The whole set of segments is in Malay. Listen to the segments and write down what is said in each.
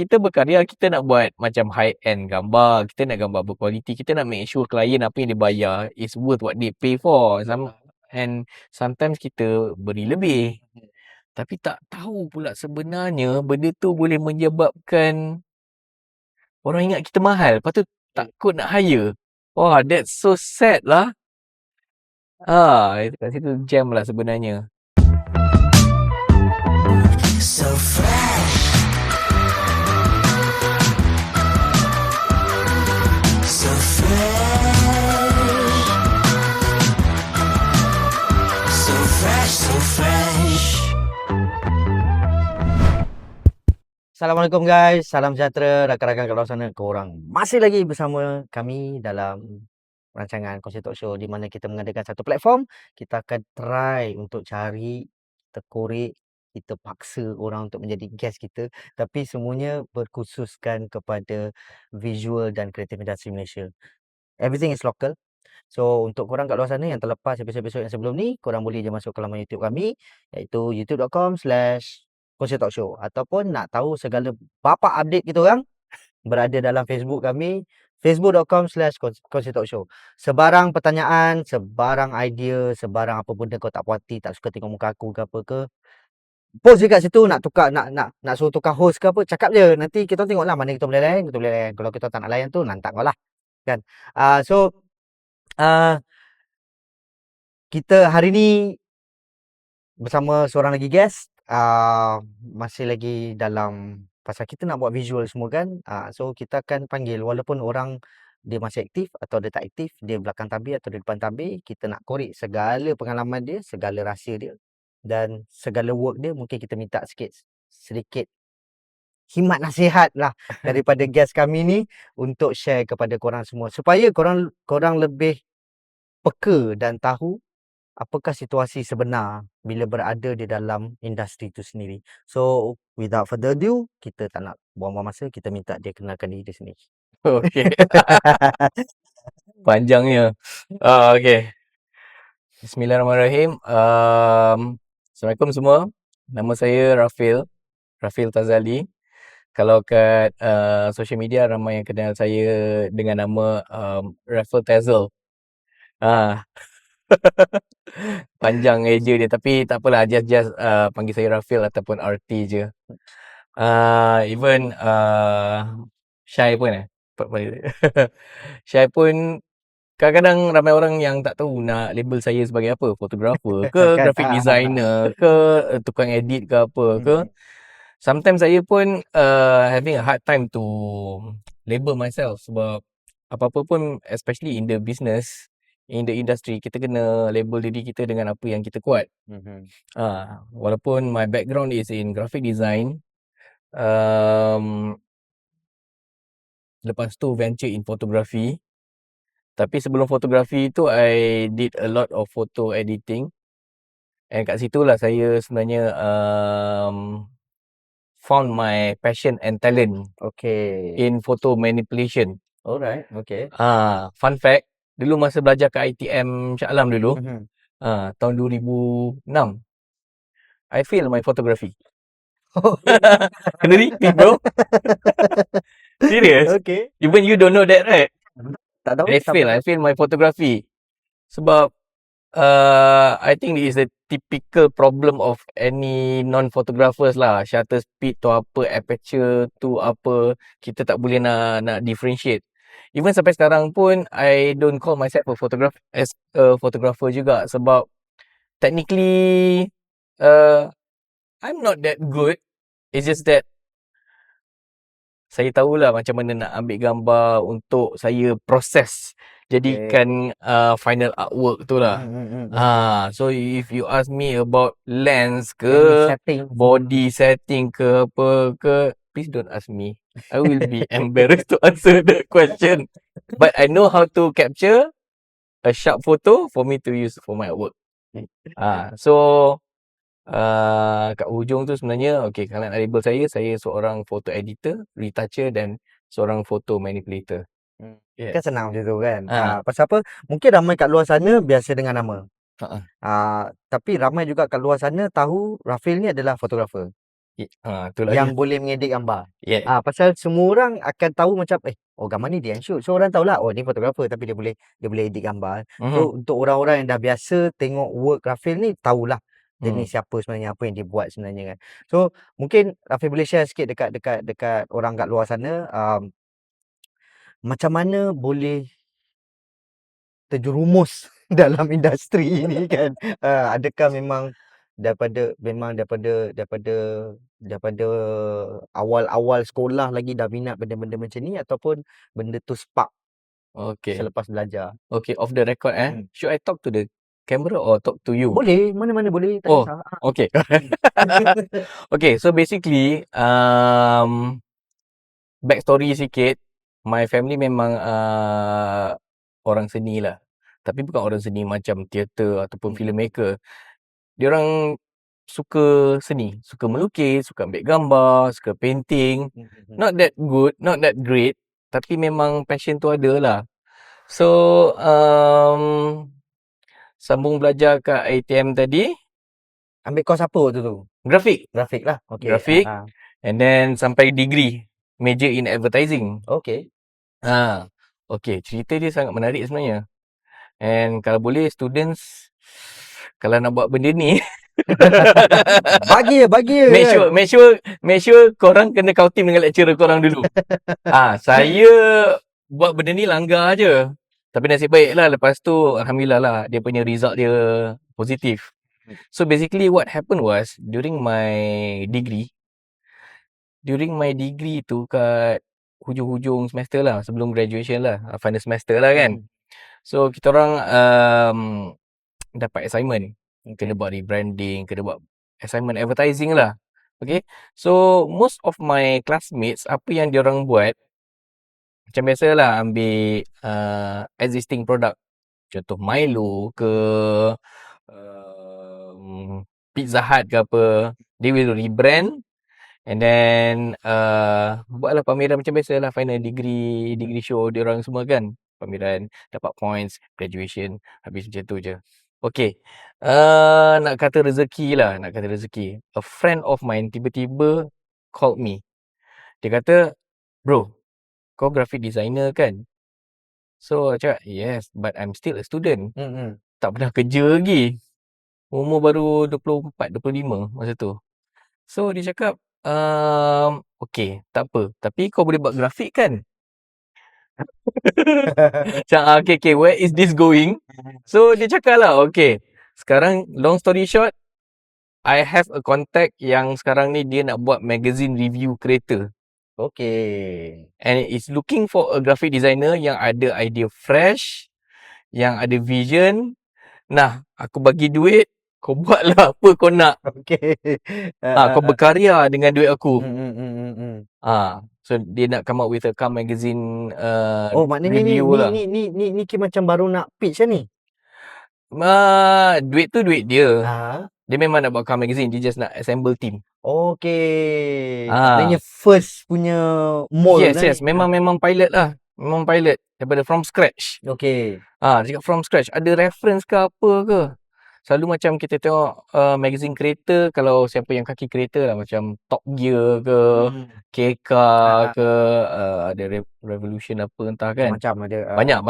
kita berkarya, kita nak buat macam high end gambar, kita nak gambar berkualiti, kita nak make sure klien apa yang dia bayar is worth what they pay for. And sometimes kita beri lebih. Tapi tak tahu pula sebenarnya benda tu boleh menyebabkan orang ingat kita mahal. Lepas tu takut nak hire. Wah, that's so sad lah. Kat situ jam lah sebenarnya. So fresh, so fresh, so fresh, so fresh. Assalamualaikum guys, salam sejahtera rakan-rakan kat luar sana. Korang masih lagi bersama kami dalam rancangan Kongsi Talk Show, di mana kita mengadakan satu platform. Kita akan try untuk cari, kita korek, kita paksa orang untuk menjadi guest kita, tapi semuanya berkhususkan kepada visual dan kreatif industri Malaysia. Everything is local. So untuk korang kat luar sana yang terlepas episod-episod yang sebelum ni, korang boleh je masuk ke laman YouTube kami, iaitu youtube.com/Kongsi Talk Show. Ataupun nak tahu segala bapa update kita orang, berada dalam Facebook kami, facebook.com/Kongsi Talk Show. Sebarang pertanyaan, sebarang idea, sebarang apa benda kau tak puas hati, tak suka tengok muka aku ke apa ke, post je kat situ. Nak tukar, nak suruh tukar host ke apa, cakap je. Nanti kita tengoklah mana kita boleh layan, kita boleh layan. Kalau kita tak nak layan tu, lantak kau lah. Kan? Kita hari ni bersama seorang lagi guest. Masih lagi dalam pasal kita nak buat visual semua kan. So kita akan panggil, walaupun orang dia masih aktif atau dia tak aktif, dia belakang tabir atau dia depan tabir, kita nak korek segala pengalaman dia, segala rahsia dia dan segala work dia. Mungkin kita minta sedikit himat nasihat lah daripada guest kami ni untuk share kepada korang semua, supaya korang lebih peka dan tahu apakah situasi sebenar bila berada di dalam industri itu sendiri. So, without further ado, kita tak nak buang-buang masa, kita minta dia kenalkan diri dia sendiri. Okay. Panjangnya. Okay. Bismillahirrahmanirrahim. Assalamualaikum semua. Nama saya Rafil Tazali. Kalau kat social media, ramai yang kenal saya dengan nama Rafil Tazel. Panjang eja dia, tapi tak apalah, just panggil saya Rafil ataupun RT je. Even Syai pun Syai pun kadang-kadang ramai orang yang tak tahu nak label saya sebagai apa, fotografer ke, graphic designer ke, tukang edit ke apa ke. Sometimes saya pun having a hard time to label myself, sebab apa-apa pun, especially in the business, in the industry, kita kena label diri kita dengan apa yang kita kuat. Walaupun my background is in graphic design, lepas tu venture in photography. Tapi sebelum fotografi tu, I did a lot of photo editing. And kat situlah saya sebenarnya found my passion and talent in photo manipulation. Alright, okay. Fun fact, dulu masa belajar kat ITM Shah Alam dulu, tahun 2006, I fail my photography. Kena repeat, bro. Serious? Okay. Even you don't know that, right? Tak tahu. I fail my photography. Sebab I think it is a typical problem of any non-photographers lah. Shutter speed tu apa, aperture tu apa, kita tak boleh nak differentiate. Even sampai sekarang pun, I don't call myself a photographer juga, sebab technically I'm not that good. It's just that saya tahulah macam mana nak ambil gambar untuk saya proses jadikan final artwork tu lah. So if you ask me about lens ke, body setting ke apa ke, please don't ask me. I will be embarrassed to answer the question. But I know how to capture a sharp photo for me to use for my artwork. So kat hujung tu sebenarnya, okay, kalau nak label saya seorang photo editor, retoucher dan seorang photo manipulator. Kan senang macam tu kan. Pasal apa, mungkin ramai kat luar sana biasa dengan nama. Tapi ramai juga kat luar sana tahu Rafil ni adalah fotografer. Itulah dia. yang boleh mengedit gambar. Yeah. Pasal semua orang akan tahu macam gambar ni dia yang shoot. So orang tahulah ni fotografer tapi dia boleh edit gambar. So untuk orang-orang yang dah biasa tengok work Rafil ni tahulah dia ni siapa sebenarnya, apa yang dia buat sebenarnya kan. So mungkin Rafil boleh share sikit dekat orang kat luar sana, macam mana boleh terjerumus dalam industri ini kan. Adakah memang daripada awal-awal sekolah lagi dah minat benda-benda macam ni, ataupun benda tu spark Okay. selepas belajar? Okay, off the record should I talk to the camera or talk to you? Boleh, mana-mana boleh, tak Oh, kisah. okay. Okay, so basically backstory sikit, my family memang orang seni lah. Tapi bukan orang seni macam teater ataupun filmmaker. Diorang suka seni, suka melukis, suka ambil gambar, suka painting. Not that good, not that great, tapi memang passion tu ada lah. So sambung belajar kat ITM tadi, Ambil course apa waktu tu? grafik. Grafik lah. Okay. Grafik. And then sampai degree, major in advertising. Okay. Okay, cerita dia sangat menarik sebenarnya. And kalau boleh students, kalau nak buat benda ni Bagi je make sure korang kena kau team dengan lecturer korang dulu. Saya buat benda ni langgar je. Tapi nasib baik lah, lepas tu alhamdulillah lah dia punya result dia positif. So basically what happened was during my degree tu kat hujung-hujung semester lah, sebelum graduation lah, final semester lah kan. So kita orang dapat assignment. Kena buat rebranding, kena buat assignment advertising lah. Okay. So most of my classmates, apa yang diorang buat, macam biasalah ambil existing product. Contoh Milo ke Pizza Hut ke apa. They will rebrand and then buatlah pameran macam biasalah final degree show diorang semua kan. Pameran, dapat points, graduation, habis macam tu je. Okay. Nak kata rezeki. A friend of mine tiba-tiba called me. Dia kata, bro, kau graphic designer kan? So, I cakap, yes, but I'm still a student. Tak pernah kerja lagi. Umur baru 24, 25 masa tu. So, dia cakap, okay, tak apa. Tapi kau boleh buat grafik kan? Cakap, okay, where is this going? So, dia cakap lah, okay. Sekarang, long story short, I have a contact yang sekarang ni dia nak buat magazine review kereta. Okay. And is looking for a graphic designer yang ada idea fresh, yang ada vision. Nah, aku bagi duit, kau buatlah apa kau nak. Okay. Kau berkarya dengan duit aku. So dia nak come up with a car magazine maknanya review lah. ni macam baru nak pitch kan ni? Duit tu duit dia. Dia memang nak buat car magazine, dia just nak assemble team. Okay. Maknanya first punya mold. Yes, memang pilot lah. Memang pilot daripada from scratch. Okay. Dia cakap from scratch. Ada reference ke apa ke? Selalu macam kita tengok magazine kereta, kalau siapa yang kaki kereta lah, macam Top Gear ke, KK ke, ada Revolution apa entah kan. Macam ada. Banyak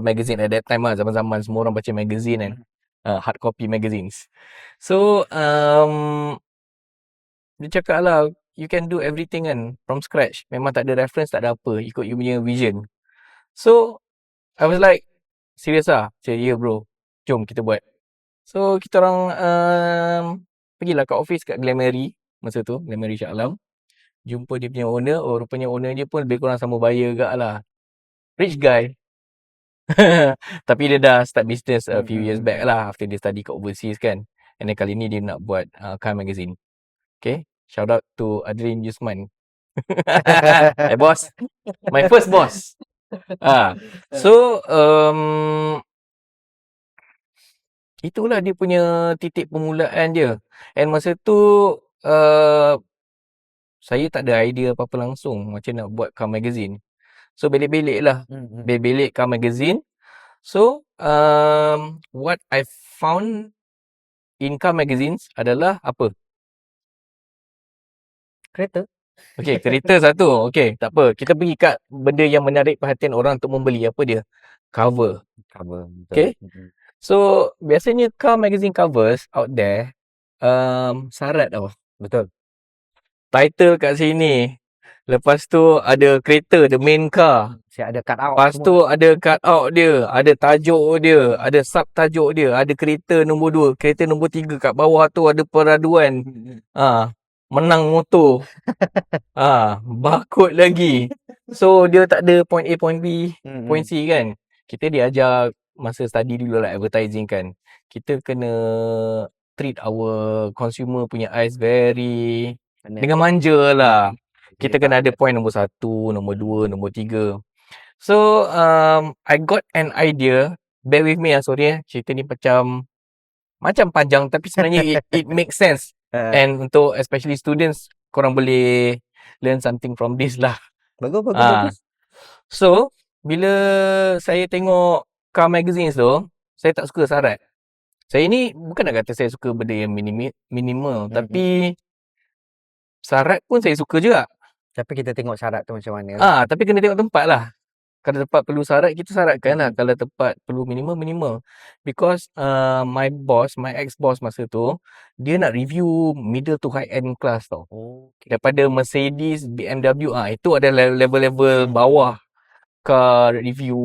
magazine at that time lah. Zaman-zaman semua orang baca magazine kan. Hard copy magazines. So, dia cakap lah, you can do everything kan from scratch. Memang tak ada reference, tak ada apa. Ikut you punya vision. So, I was like, serious lah? Cakap, yeah bro, jom kita buat. So, kita orang pergilah kat office kat Glamary masa tu, Glamary Shah Alam. Jumpa dia punya owner. Rupanya owner dia pun lebih kurang sama buyer gak lah. Rich guy. Tapi dia dah start business a few years back lah, after dia study kat overseas kan. And then kali ni dia nak buat car magazine. Okay, shout out to Adrin Yusman. My boss. My first boss. So, itulah dia punya titik permulaan dia. And masa tu, saya tak ada idea apa-apa langsung macam nak buat car magazine. So, belik-belik lah. Belik-belik car magazine. So, what I found in car magazines adalah apa? Kereta. Okey, kereta satu. Okey, tak apa. Kita pergi kat benda yang menarik perhatian orang untuk membeli. Apa dia? Cover. Cover, betul. Okay. So, biasanya car magazine covers out there, syarat tau. Betul. Title kat sini. Lepas tu ada kereta, the main car. Siap ada cut out Lepas semua. tu ada cut out dia, ada tajuk dia, ada sub tajuk dia, ada kereta nombor 2, kereta nombor 3 kat bawah tu ada peraduan. Menang motor. Barcode lagi. So dia tak ada point A, point B, point C kan. Kita diajar masa study dulu lah advertising kan. Kita kena treat our consumer punya eyes very dengan manja lah. Kita kena ada point nombor 1, nombor 2, nombor 3. So I got an idea. Bear with me sorry cerita ni macam panjang tapi sebenarnya it makes sense. And untuk especially students, korang boleh learn something from this lah. Bagus. So, bila saya tengok car magazines tu, saya tak suka syarat. Saya ni bukan nak kata saya suka benda yang minimal, tapi syarat pun saya suka juga. Tapi kita tengok syarat tu macam mana. Tapi kena tengok tempat lah. Kalau tempat perlu syarat, kita syaratkan lah. Kalau tempat perlu minimal. Because my ex-boss masa tu, dia nak review middle to high end class tau. Daripada Mercedes, BMW, itu ada level-level bawah car review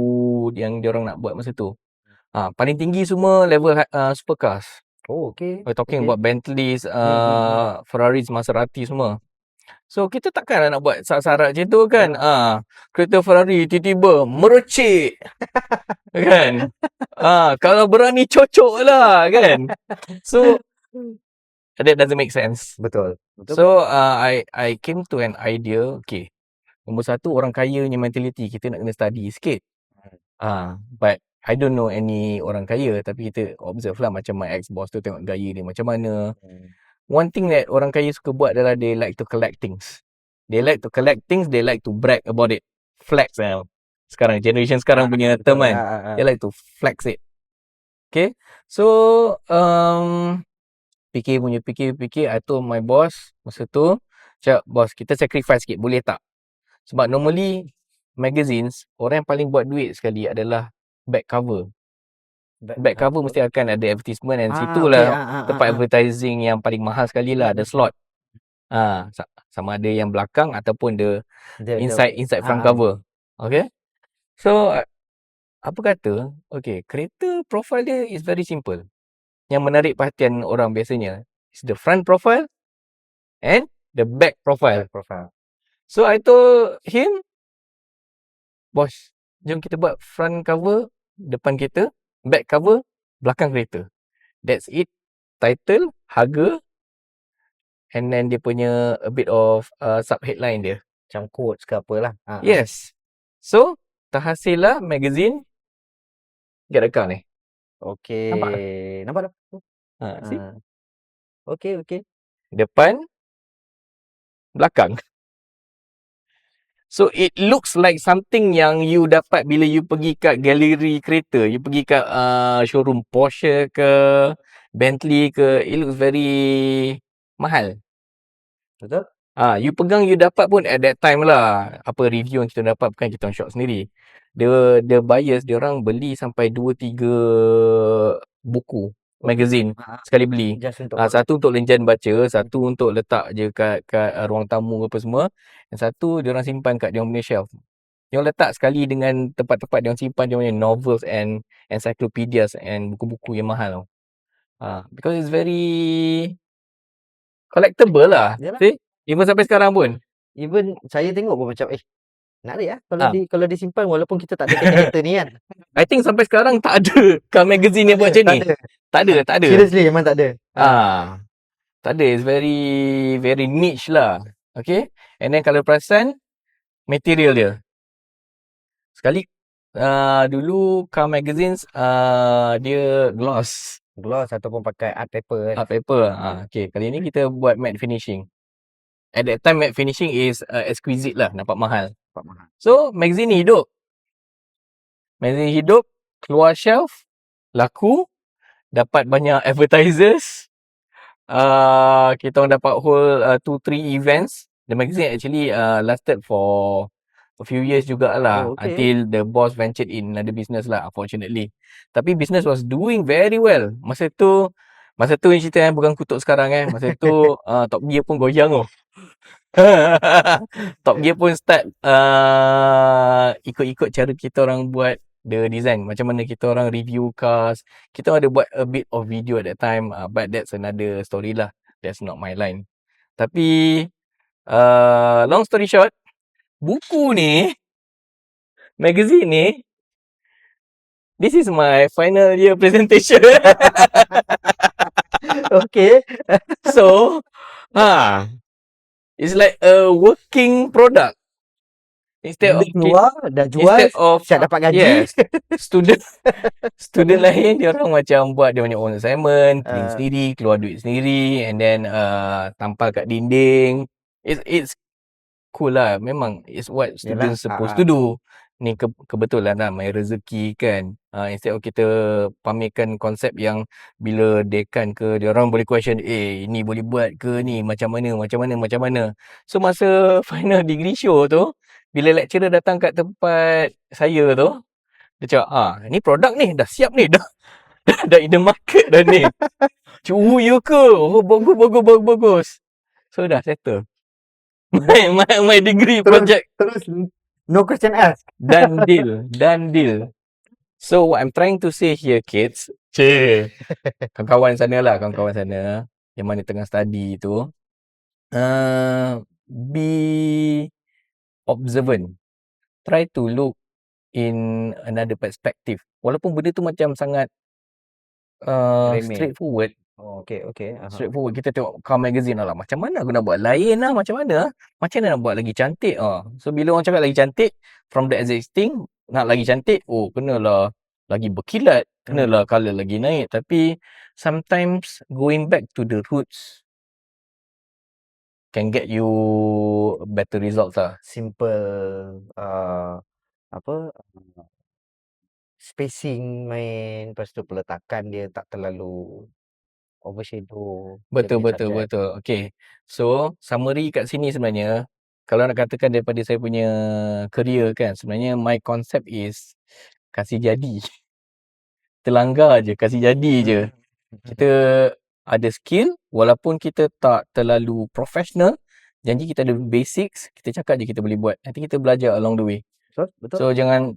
yang diorang nak buat masa tu. Paling tinggi semua level supercars. We're talking about Bentleys, Ferraris, Maserati semua. So kita takkan nak buat syarat macam tu kan. Kereta Ferrari tiba-tiba merecik. Kan? Kalau berani cocok lah kan. So that doesn't make sense. Betul. So I came to an idea. Okay, nombor 1, orang kaya punya mentality kita nak kena study sikit. But I don't know any orang kaya, tapi kita observe lah macam my ex-boss tu, tengok gaya dia macam mana. One thing that orang kaya suka buat adalah they like to collect things. They like to collect things, they like to brag about it. Flex lah. Sekarang, generation sekarang punya term kan. They like to flex it. Okay. So, fikir. I told my boss masa tu, cakap, boss, kita sacrifice sikit, boleh tak? Sebab normally, magazines, orang yang paling buat duit sekali adalah back cover. Back cover mesti akan ada advertisement, and situlah tempat advertising yang paling mahal sekali lah, ada slot. Sama ada yang belakang ataupun inside front cover. Okay. So apa kata, okay, kereta profile dia is very simple. Yang menarik perhatian orang biasanya is the front profile and the back profile. So I told him, boss, jom kita buat front cover depan kereta, back cover belakang kereta. That's it. Title, harga, and then dia punya a bit of sub headline dia. Macam quotes ke apalah. Yes. So, terhasil lah magazine Get a Car ni. Okay. Nampak tak? See? Okay. Depan, belakang. So, it looks like something yang you dapat bila you pergi kat galeri kereta. You pergi kat showroom Porsche ke, Bentley ke. It looks very mahal. Betul? You pegang, you dapat pun at that time lah. Apa review yang kita dapat, bukan kita shop sendiri. The buyers, diorang beli sampai 2-3 buku magazine sekali beli. Satu untuk lenjan baca, satu untuk letak je kat ruang tamu apa semua, dan satu diorang simpan kat diorang punya shelf. Diorang letak sekali dengan tempat-tempat diorang simpan diorang punya novels and encyclopedias and buku-buku yang mahal. Because it's very collectible lah. See? Even sampai sekarang pun. Even saya tengok pun macam menarik lah kalau disimpan, walaupun kita tak ada kereta ni kan. I think sampai sekarang tak ada car magazine yang buat macam ni. Tak ada. Seriously, memang tak ada. Tak ada. It's very, very niche lah. Okay. And then kalau perasan, material dia. Sekali, dulu car magazines, dia gloss. Gloss ataupun pakai art paper kan. Art paper. Okay. Kali ni kita buat matte finishing. At that time, matte finishing is exquisite lah. Nampak mahal. So, magazine ni hidup. Keluar shelf, laku, dapat banyak advertisers. Kita orang dapat hold 2-3 events The magazine actually lasted for a few years jugalah Oh, okay. until the boss ventured in another business lah, unfortunately. Tapi business was doing very well. Masa tu ni cerita bukan kutuk sekarang Masa tu Top Gear pun goyang oh. Top Gear pun start ikut-ikut cara kita orang buat the design. Macam mana kita orang review cars. Kita ada buat a bit of video at that time, but that's another story lah. That's not my line. Tapi long story short, buku ni, magazine ni, this is my final year presentation. Okay. So, it's like a working product. Instead Bila of keluar, dah jual, instead of siap dapat gaji. yes, student lain dia orang macam buat dia punya own assignment, print sendiri, keluar duit sendiri, and then tampal kat dinding. It's cool lah. Memang it's what students supposed to do. Ni kebetulan lah main rezeki kan. Instead of kita pamerkan konsep yang bila dekan ke dia orang boleh question, ni boleh buat ke ni, macam mana. So masa final degree show tu, bila lecturer datang kat tempat saya tu, dia cakap, ni produk ni dah siap ni, dah in the market dah ni. Ya ke? Oh, bagus. So dah settle. My degree project. Terus no question asked. Done deal. So what I'm trying to say here, kids, kawan-kawan sana yang mana tengah study tu, be observant. Try to look in another perspective. Walaupun benda tu macam sangat straightforward. Oh, okay. Straightforward. Kita tengok car magazine lah. Macam mana aku nak buat lain lah. Macam mana nak buat lagi cantik. So bila orang cakap lagi cantik, from the existing, nak lagi cantik, kenalah lagi berkilat. Kenalah colour lagi naik. Tapi sometimes going back to the roots can get you better results lah. Simple spacing main, lepas tu peletakan dia tak terlalu overshadow. Betul. Okay. So, summary kat sini sebenarnya, kalau nak katakan daripada saya punya career kan, sebenarnya my concept is kasih jadi. Terlanggar je, kasih jadi je. Kita ada skill, walaupun kita tak terlalu professional, janji kita ada basics, kita cakap je kita boleh buat. Nanti kita belajar along the way. Betul. So, jangan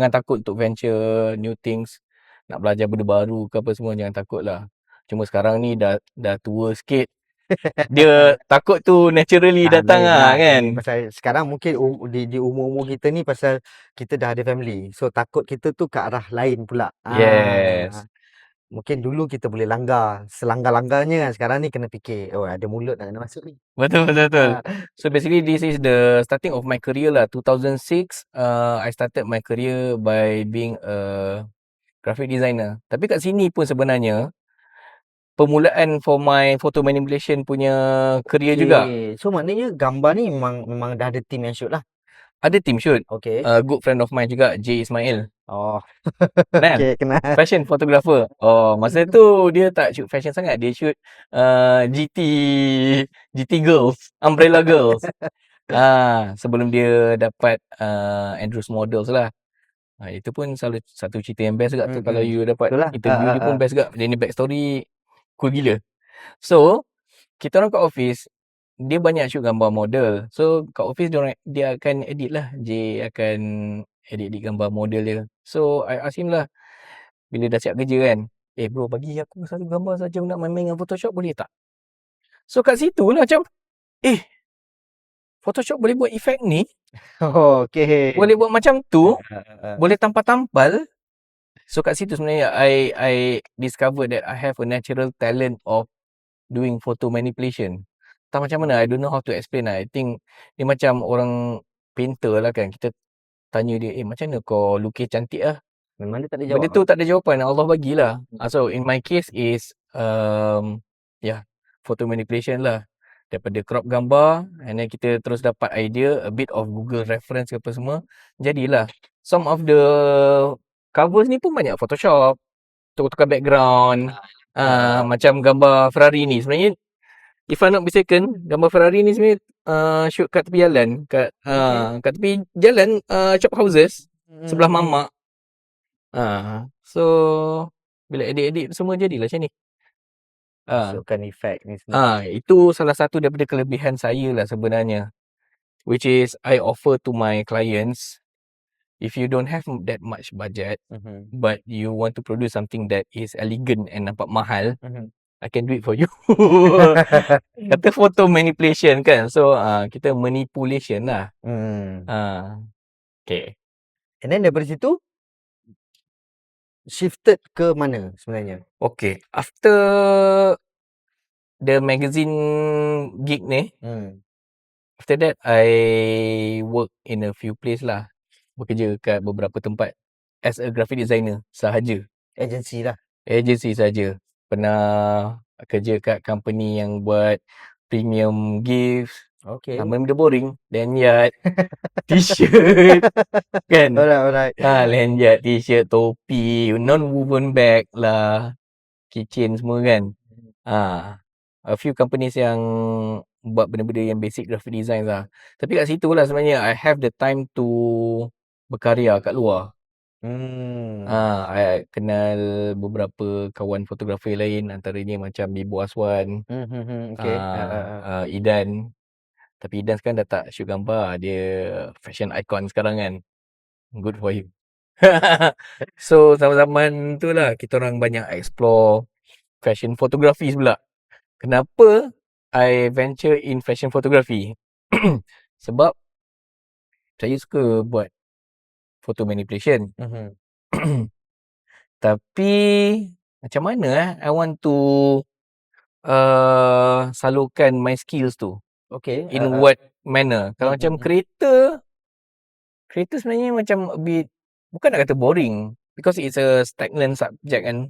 takut untuk venture new things. Nak belajar benda baru ke apa semua, jangan takut lah. Cuma sekarang ni dah tua sikit. Dia takut tu naturally datang lah kan. Pasal sekarang mungkin di umur-umur kita ni, pasal kita dah ada family. So takut kita tu ke arah lain pula. Yes. Mungkin dulu kita boleh langgar, selanggar-langgarnya kan. Sekarang ni kena fikir, ada mulut nak kena masuk ni. Betul. So basically this is the starting of my career lah. 2006 I started my career by being a graphic designer. Tapi kat sini pun sebenarnya permulaan for my photo manipulation punya career juga. So maknanya gambar ni memang dah ada team yang shoot lah. Ada team shoot. Okay. A good friend of mine juga, J Ismail. Oh. Kenal? Okay, kenal. Fashion photographer. Masa tu dia tak shoot fashion sangat, dia shoot GT girls, umbrella girls. Sebelum dia dapat Andrews Models lah. Itu pun satu cerita yang best juga tu. Kalau you dapat interview dia pun best juga. Dia ni backstory cool gila. So, kita orang kat office, dia banyak shoot gambar model. So, kat office dia akan edit lah. J akan edit gambar model dia. So, I ask him lah, bila dah siap kerja kan, bro, bagi aku satu gambar saja nak main-main dengan Photoshop, boleh tak? So, kat situ lah macam, Photoshop boleh buat efek ni? Okay. Boleh buat macam tu? Boleh tampal-tampal? So kat situ sebenarnya I discover that I have a natural talent of doing photo manipulation. Tak macam mana, I don't know how to explain lah. I think dia macam orang painter lah kan. Kita tanya dia, macam mana kau lukis cantik lah? Memang dia tak ada jawab. Benda tu tak ada jawapan, Allah bagilah. So in my case is photo manipulation lah. Daripada crop gambar, and then kita terus dapat idea, a bit of Google reference ke apa semua. Jadilah some of the covers ni pun banyak Photoshop, tukar-tukar background. Macam gambar Ferrari ni sebenarnya, if I'm not mistaken, gambar Ferrari ni sebenarnya shoot kat tepi jalan, Okay. kat tepi jalan, shop houses sebelah Hmm. mamak. So bila edit-edit semua jadilah macam ni. Masukkan efek ni semua. Itu salah satu daripada kelebihan saya lah sebenarnya. Which is I offer to my clients, if you don't have that much budget, Mhm. but you want to produce something that is elegant and nampak mahal, Mhm. I can do it for you. Kata photo manipulation kan. So kita manipulation lah. Hmm. Okay. And then daripada situ shifted ke mana sebenarnya? Okay. After the magazine gig ni, after that I work in a few place lah. Bekerja kat beberapa tempat as a graphic designer sahaja. Agency lah. Agency saja. Pernah kerja kat company yang buat premium gifts. Okay. Benda boring. Lanyard, t-shirt, kan? Alright. Lanyard, t-shirt, topi, non-woven bag lah, keychain semua kan. A few companies yang buat benda-benda yang basic graphic design lah. Tapi kat situ lah sebenarnya I have the time to berkarya kat luar. I kenal beberapa kawan fotografer lain, antaranya macam Bibo Aswan, Okay. Idan. Tapi Idan sekarang dah tak shoot gambar, dia fashion icon sekarang kan. Good for him. So zaman-zaman tu lah kita orang banyak explore fashion photography pula. Kenapa I venture in fashion photography? Sebab saya suka buat photo manipulation. Tapi macam mana I want to salurkan my skills tu. Okay. In what manner? Kalau macam kereta sebenarnya macam a bit, bukan nak kata boring, because it's a stagnant subject kan.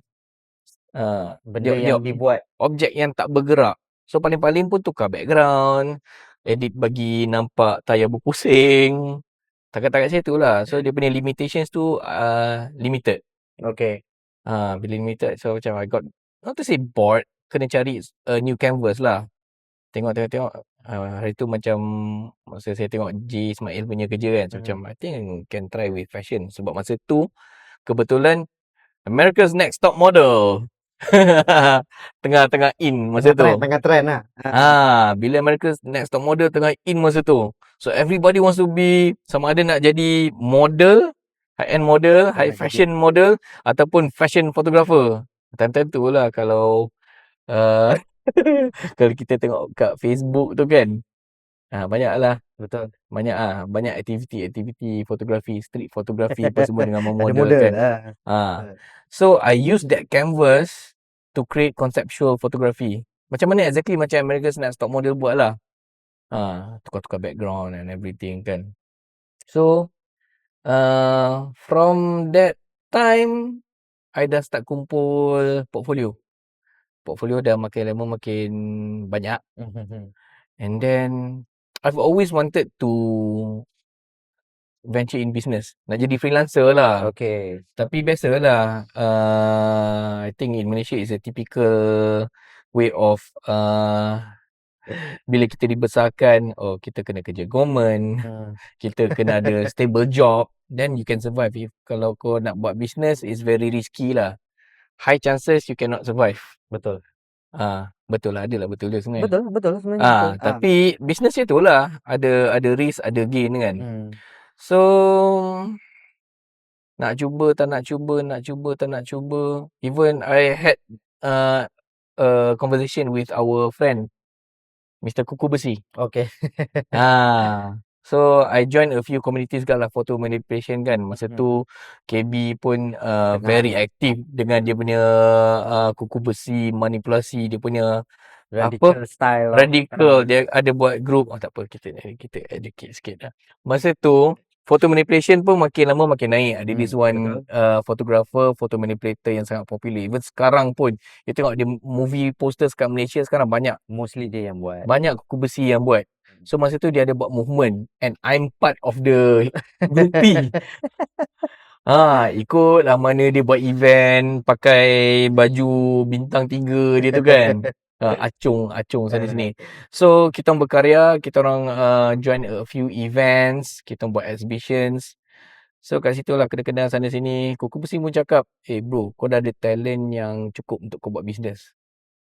Benda yang dibuat, objek yang tak bergerak. So paling-paling pun tukar background, edit bagi nampak tayar berpusing. Takat-takat situ lah. So dia punya limitations tu limited. Okay. Bila limited, so macam I got, not to say bored, kena cari a new canvas lah. Tengok. Hari tu macam masa saya tengok J. Ismail punya kerja kan, so macam I think I can try with fashion. Sebab masa tu kebetulan America's Next Top Model tengah in masa tu. Tengah trend lah. Bila America's Next Top Model tengah in masa tu, so everybody wants to be, sama ada nak jadi model, high-end model, high fashion model, ataupun fashion photographer. Time-time tu lah kalau kalau kita tengok kat Facebook tu kan, banyak lah. Betul. Banyak aktiviti fotografi, street fotografi apa semua dengan model kan. So I use that canvas to create conceptual photography. Macam mana exactly macam America's Next Top Model buat lah. Tukar-tukar background and everything kan. So from that time I dah start kumpul portfolio dah makin lama makin banyak. And then I've always wanted to venture in business, nak jadi freelancer lah. Okay. Tapi biasalah, I think in Malaysia is a typical way of bila kita dibesarkan, kita kena kerja government, kita kena ada stable job, then you can survive. Kalau kau nak buat business, it's very risky lah. High chances you cannot survive. Betul. Betul lah, adalah betul dia sebenarnya. Betul sebenarnya. Tapi business tu lah ada risk, ada gain kan. So nak cuba tak nak cuba. Even I had a conversation with our friend Mr. Kuku Besi. Okay. So I joined a few communities kat lah photo manipulation kan. Masa tu KB pun very active dengan dia punya kuku besi, manipulasi, dia punya radical style. Radical. Dia ada buat group. Tak apa, kita educate sikit lah. Masa tu photo manipulation pun makin lama makin naik. Ada this one photographer, photo manipulator yang sangat popular. Even sekarang pun, you tengok dia movie posters kat Malaysia sekarang banyak. Mostly dia yang buat. Banyak kuku besi yang buat. So masa tu dia ada buat movement. And I'm part of the groupie. Ikut lah mana dia buat event, pakai baju bintang 3 dia tu kan. acung sana sini. So kita orang berkarya, kita orang join a few events, kita orang buat exhibitions. So kat situ lah kena-kena sana sini. Kuku mesti pun cakap, bro, kau dah ada talent yang cukup untuk kau buat business.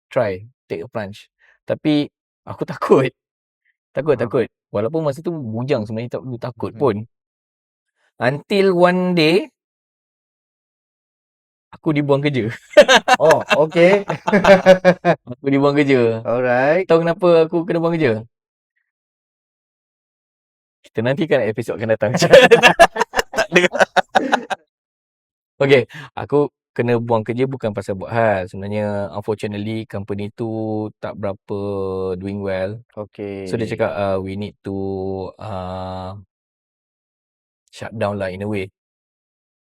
Try, take a plunge. Tapi aku takut. Takut. Walaupun masa tu bujang sebenarnya, tak perlu takut pun. Until one day, aku dibuang kerja. Oh, okay. Aku dibuang kerja. Alright. Tahu kenapa aku kena buang kerja? Kita nantikan episod akan datang. Tak ada. Okay, aku kena buang kerja bukan pasal buat hal. Sebenarnya, unfortunately, company tu tak berapa doing well. Okay. So, dia cakap, we need to shut down lah in a way.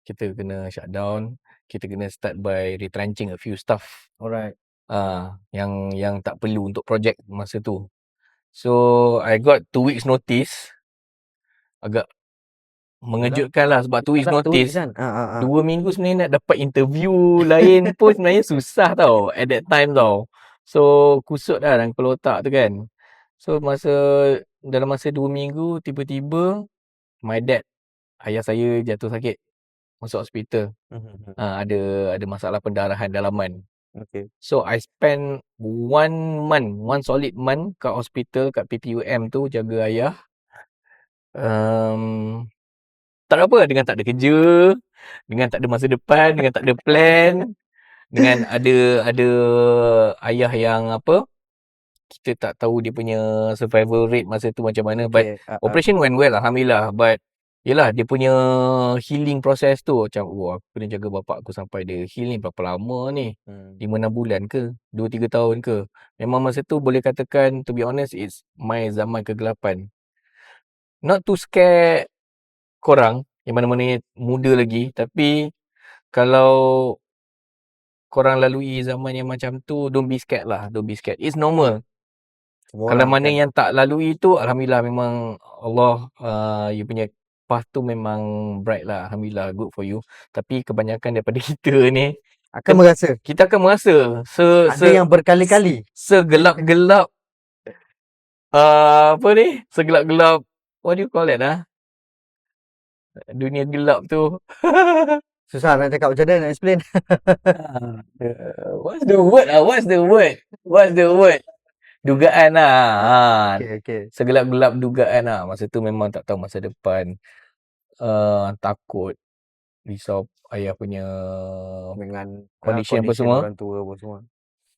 Kita kena shut down. Kita kena start by retrenching a few staff. Alright. Yang tak perlu untuk projek masa tu. So, I got 2 weeks notice. Agak mengejutkan lah sebab 2 weeks notice. 2 minggu sebenarnya nak dapat interview lain pun sebenarnya susah tau at that time tau. So kusut lah dalam kepala otak tu kan. So dalam masa 2 minggu tiba-tiba my dad, ayah saya jatuh sakit, masuk hospital. Ada masalah pendarahan dalaman. Okay. So I spend 1 solid month kat hospital kat PPUM tu jaga ayah. Tak ada apa, dengan tak ada kerja, dengan tak ada masa depan, dengan tak ada plan, dengan ada ayah yang kita tak tahu dia punya survival rate masa tu macam mana. But operation went well, alhamdulillah. But yelah, dia punya healing process tu macam, aku kena jaga bapak aku sampai dia heal ni berapa lama ni? 5-6 bulan ke? 2-3 tahun ke? Memang masa tu boleh katakan, to be honest, it's my zaman kegelapan. Not to scare korang yang mana-mana muda lagi, tapi kalau korang lalui zaman yang macam tu, don't be scared lah, don't be scared. It's normal. Kalau mana yang tak lalui tu, alhamdulillah, memang Allah, you punya path tu memang bright lah, alhamdulillah, good for you. Tapi kebanyakan daripada kita ni akan merasa, kita akan merasa ada yang berkali-kali segelap-gelap segelap-gelap, what do you call that dunia gelap tu. susah nak cakap macam mana nak explain. What's the word? Dugaan lah. Okay. Segelap-gelap dugaan lah. Masa tu memang tak tahu masa depan. Takut. Risau ayah punya dengan condition apa semua. orang tua apa semua.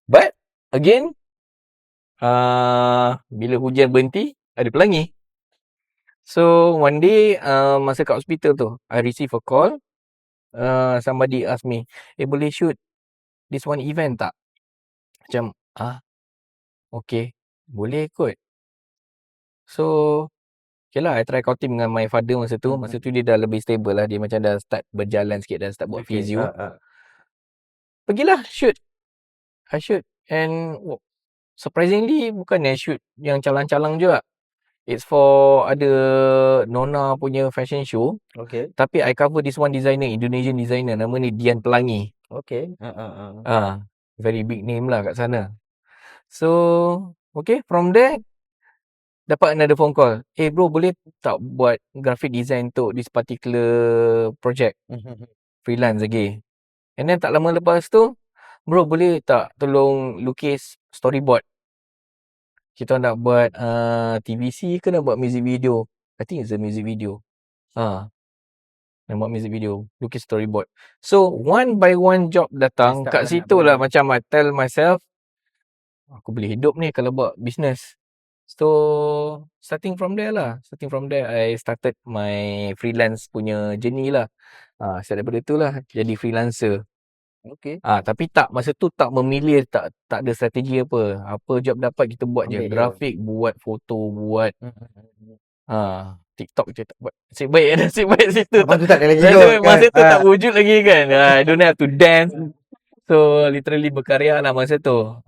But again, bila hujan berhenti, ada pelangi. So one day, masa kat hospital tu, I receive a call. Somebody ask me, boleh shoot this one event tak? Macam, okay, boleh kot. So, okay lah, I try call team dengan my father masa tu. Masa tu dia dah lebih stable lah. Dia macam dah start berjalan sikit, dah start buat physio. Pergilah, shoot. I shoot. And surprisingly, bukannya shoot yang calang-calang juga. It's for ada Nona punya fashion show. Okay. Tapi I cover this one designer, Indonesian designer. Nama ni Dian Pelangi. Okay. Very big name lah kat sana. So, okay, from there, dapat another phone call. Bro, boleh tak buat graphic design untuk this particular project? Freelance lagi. And then tak lama lepas tu, bro, boleh tak tolong lukis storyboard? Kita nak buat TVC ke nak buat music video? I think it's a music video. Nak buat music video, lukis storyboard. So, one by one job datang. Kat situ lah macam I tell myself, aku boleh hidup ni kalau buat business. So, starting from there, I started my freelance punya journey lah. Start daripada tu lah, jadi freelancer. Okay. Tapi masa tu tak memilih, tak ada strategi apa. Apa job dapat kita buat je. Grafik, buat foto, buat TikTok je tak buat. Nasib baik situ. Masa tu tak ada lagi Masa tu tak wujud lagi kan. I don't have to dance. So, literally berkarya lah masa tu.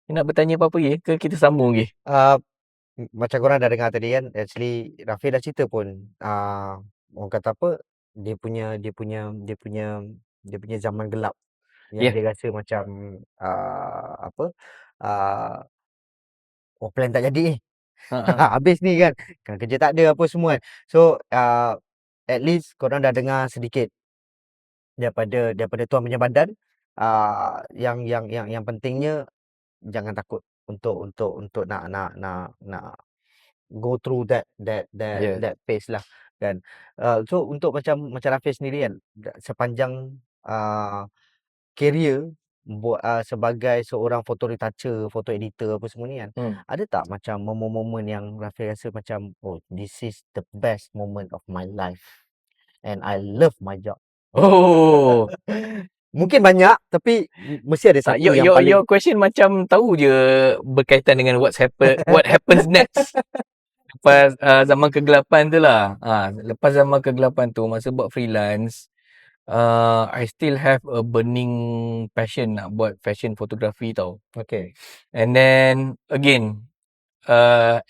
Nak bertanya apa-apa ye? Ke kita sambung lagi? Macam korang dah dengar tadi kan, actually Rafi dah cerita pun, orang kata apa, dia punya zaman gelap yang Yeah. dia rasa macam apa oh plan tak jadi ni. Ha. Habis ni kan. Kan kerja tak ada apa semua kan. So at least korang dah dengar sedikit daripada tuan punya badan. Yang pentingnya jangan takut untuk nak go through Yes. that phase lah kan. So untuk macam Rafiq sendiri kan, sepanjang career sebagai seorang photo retoucher, photo editor apa semua ni kan, ada tak macam momen-momen yang Rafiq rasa macam, oh this is the best moment of my life and I love my job? Oh. Mungkin banyak tapi mesti ada Tak, satu yang your paling question macam tahu je berkaitan dengan what happens next. Lepas zaman kegelapan tu lah. Lepas zaman kegelapan tu, masa buat freelance, I still have a burning passion nak buat fashion photography tau. okay. And then again,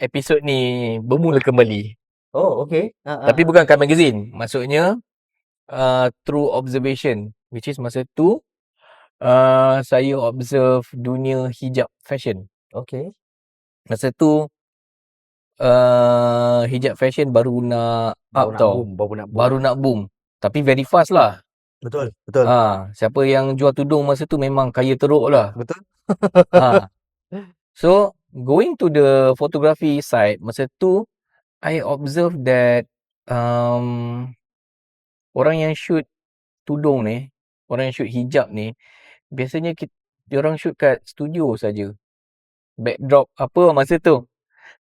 episod ni bermula kembali. Oh okay. Tapi bukan kat magazine. Maksudnya through observation, which is masa tu saya observe dunia hijab fashion. Okay. Masa tu hijab fashion baru nak up tau. Baru nak boom. Tapi very fast lah. Betul. Siapa yang jual tudung masa tu memang kaya teruk lah. Betul. So going to the photography side, masa tu I observe that orang yang shoot tudung ni, orang yang shoot hijab ni, biasanya diorang shoot kat studio saja. Backdrop apa masa tu?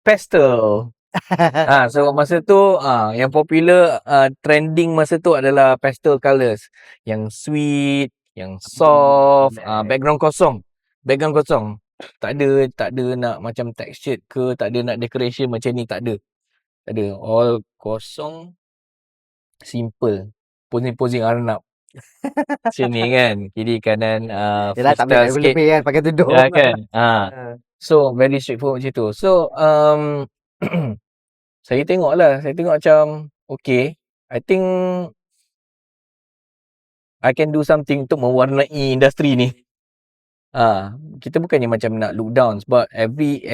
Pastel. So masa tu yang popular trending masa tu adalah pastel colours. Yang sweet, yang soft, background kosong. Tak ada nak macam textured ke, tak ada nak decoration macam ni, tak ada. All kosong, simple. Posing Arnab. Macam ni kan, kiri kanan Yelah tak freestyle sikit. boleh kan pakai tudung. Ya kan. So very straightforward macam tu. So saya tengok macam okay, I think I can do something untuk mewarnai industri ni. Kita bukannya macam nak look down, sebab every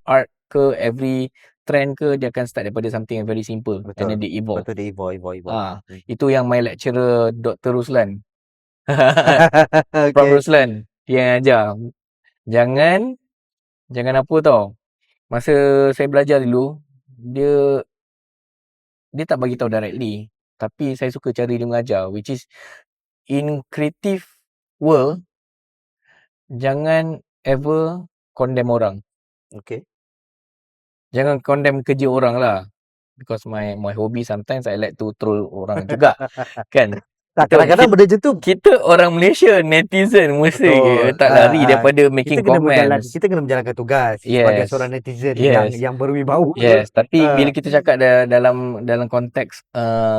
art ke, every trend ke, dia akan start daripada something yang very simple. Betul. And then they evolve. Betul, dia evolve. Itu yang my lecturer Dr. Ruslan Prof. Okay. Ruslan dia yang ajar. Jangan apa tau. Masa saya belajar dulu, dia tak bagi tahu directly, tapi saya suka cara dia mengajar, which is in creative world, jangan ever condemn orang. Okay. Jangan condemn kerja orang lah, because my hobby sometimes I like to troll orang juga. Kan? Kadang-kadang benda macam tu Kita orang Malaysia, netizen mesti tak lari daripada making comments. Kita kena menjalankan tugas sebagai seorang netizen yang berwibau. Yes, tapi bila kita cakap dalam konteks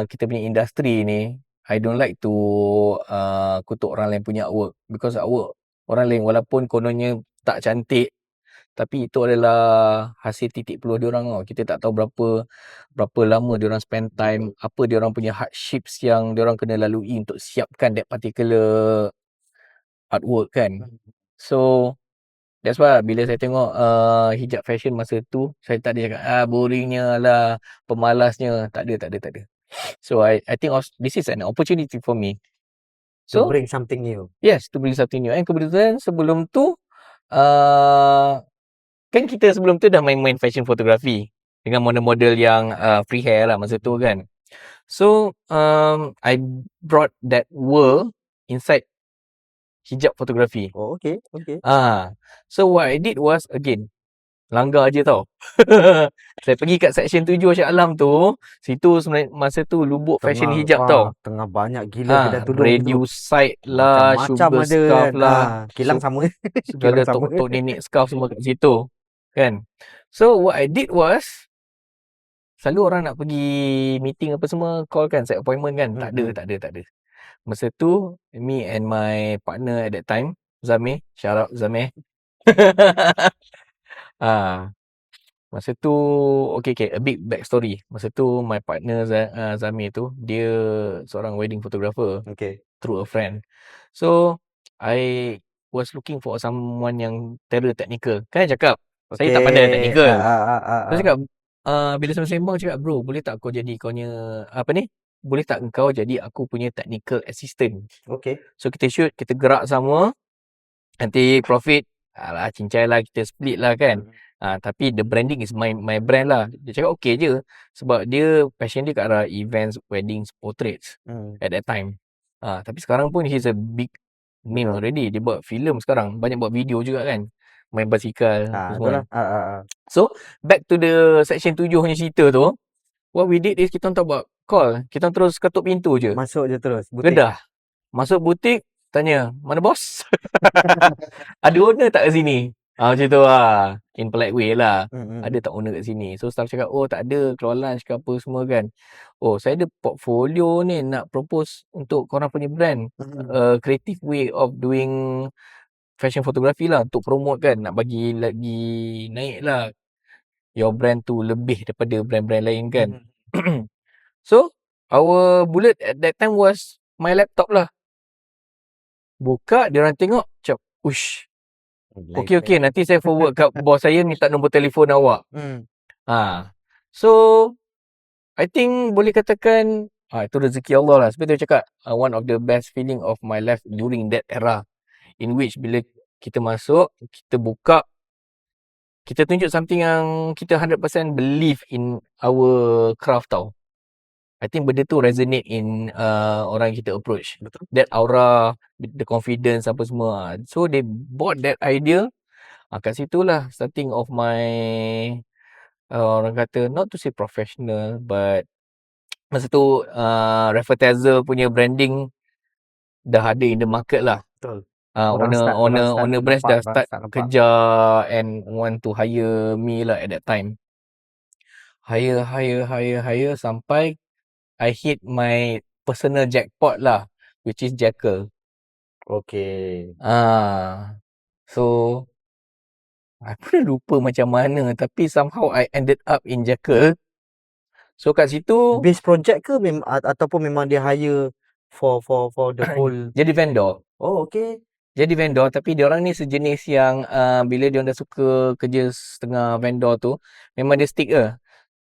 kita punya industri ni, I don't like to kutuk orang lain punya artwork, because artwork orang lain walaupun kononnya tak cantik, tapi itu adalah hasil titik peluh diorang tau. Kita tak tahu berapa lama diorang spend time, apa diorang punya hardships yang diorang kena lalui untuk siapkan that particular artwork kan. So that's why bila saya tengok hijab fashion masa tu, saya tak ada cakap boringnya lah, pemalasnya. Tak ada. So I think this is an opportunity for me. To bring something new. Yes, to bring something new. And kebetulan sebelum tu kan kita sebelum tu dah main fashion photography dengan model-model yang free hair lah masa tu kan. So I brought that world inside hijab photography. Oh okay. So what I did was, again, langgar je tau. Saya pergi kat section 7 Shah Alam tu, situ sebenarnya masa tu lubuk fashion hijab tau. Tengah banyak gila kedai tudung radio site lah, sugar scarf lah, kilang sama. segala tok nenek scarf semua kat situ kan. So what I did was, selalu orang nak pergi meeting apa semua, call kan, set appointment kan. Tak ada. Masa tu me and my partner at that time, Zamir, shout out Zamir. Masa tu okay, a big backstory. Masa tu my partner Zamir tu, dia seorang wedding photographer. Okay. Through a friend. So I was looking for someone yang terror technical. Kan I cakap, saya tak pandai technical. Saya cakap, bila sembang-sembang cakap, bro, boleh tak kau jadi kau punya, boleh tak engkau jadi aku punya technical assistant? Okay. So kita shoot, kita gerak sama, nanti profit, alah cincai lah, kita split lah kan. Tapi the branding is my brand lah. Dia cakap okay je, sebab dia passion dia kat arah events, weddings, portraits at that time. Tapi sekarang pun he's a big name already. Dia buat filem sekarang, banyak buat video juga kan, main basikal apa semua. Itulah. So back to the section 7 punya cerita tu, what we did is kita orang tak buat call, kita orang terus ketuk pintu je. Masuk je terus butik. Kedah. Masuk butik, tanya, mana bos? Ada owner tak kat sini? Macam tu lah. In polite way lah. Ada tak owner kat sini? So staff cakap, oh tak ada, keluar lunch ke apa semua kan. Oh saya ada portfolio ni nak propose untuk korang punya brand. Creative way of doing fashion photography lah, untuk promote kan. Nak bagi lagi naik lah your brand tu lebih daripada brand-brand lain kan. So our bullet at that time was my laptop lah. Buka, dia orang tengok, macam, ush. Okay, nanti saya forward kat bos saya, minta nombor telefon awak. So, I think boleh katakan, itu rezeki Allah lah. Seperti saya cakap, one of the best feeling of my life during that era. In which, bila kita masuk, kita buka, kita tunjuk something yang kita 100% believe in our craft tau. I think benda tu resonate in orang kita approach. Betul. That aura, the confidence apa semua. So they bought that idea. Kat situlah starting of my orang kata, not to say professional, but masa tu Raffetizer punya branding dah ada in the market lah. Betul. Owner brands dah start kejar and want to hire me lah at that time. Hire sampai I hit my personal jackpot lah, which is Jekyll. Okay. So I pun lupa macam mana, tapi somehow I ended up in Jekyll. So kat situ Base project ke ataupun memang dia hire for the whole. jadi vendor. Oh, okay. Jadi vendor, tapi diorang ni sejenis yang bila diorang dah suka kerja setengah vendor tu, memang dia stick ke.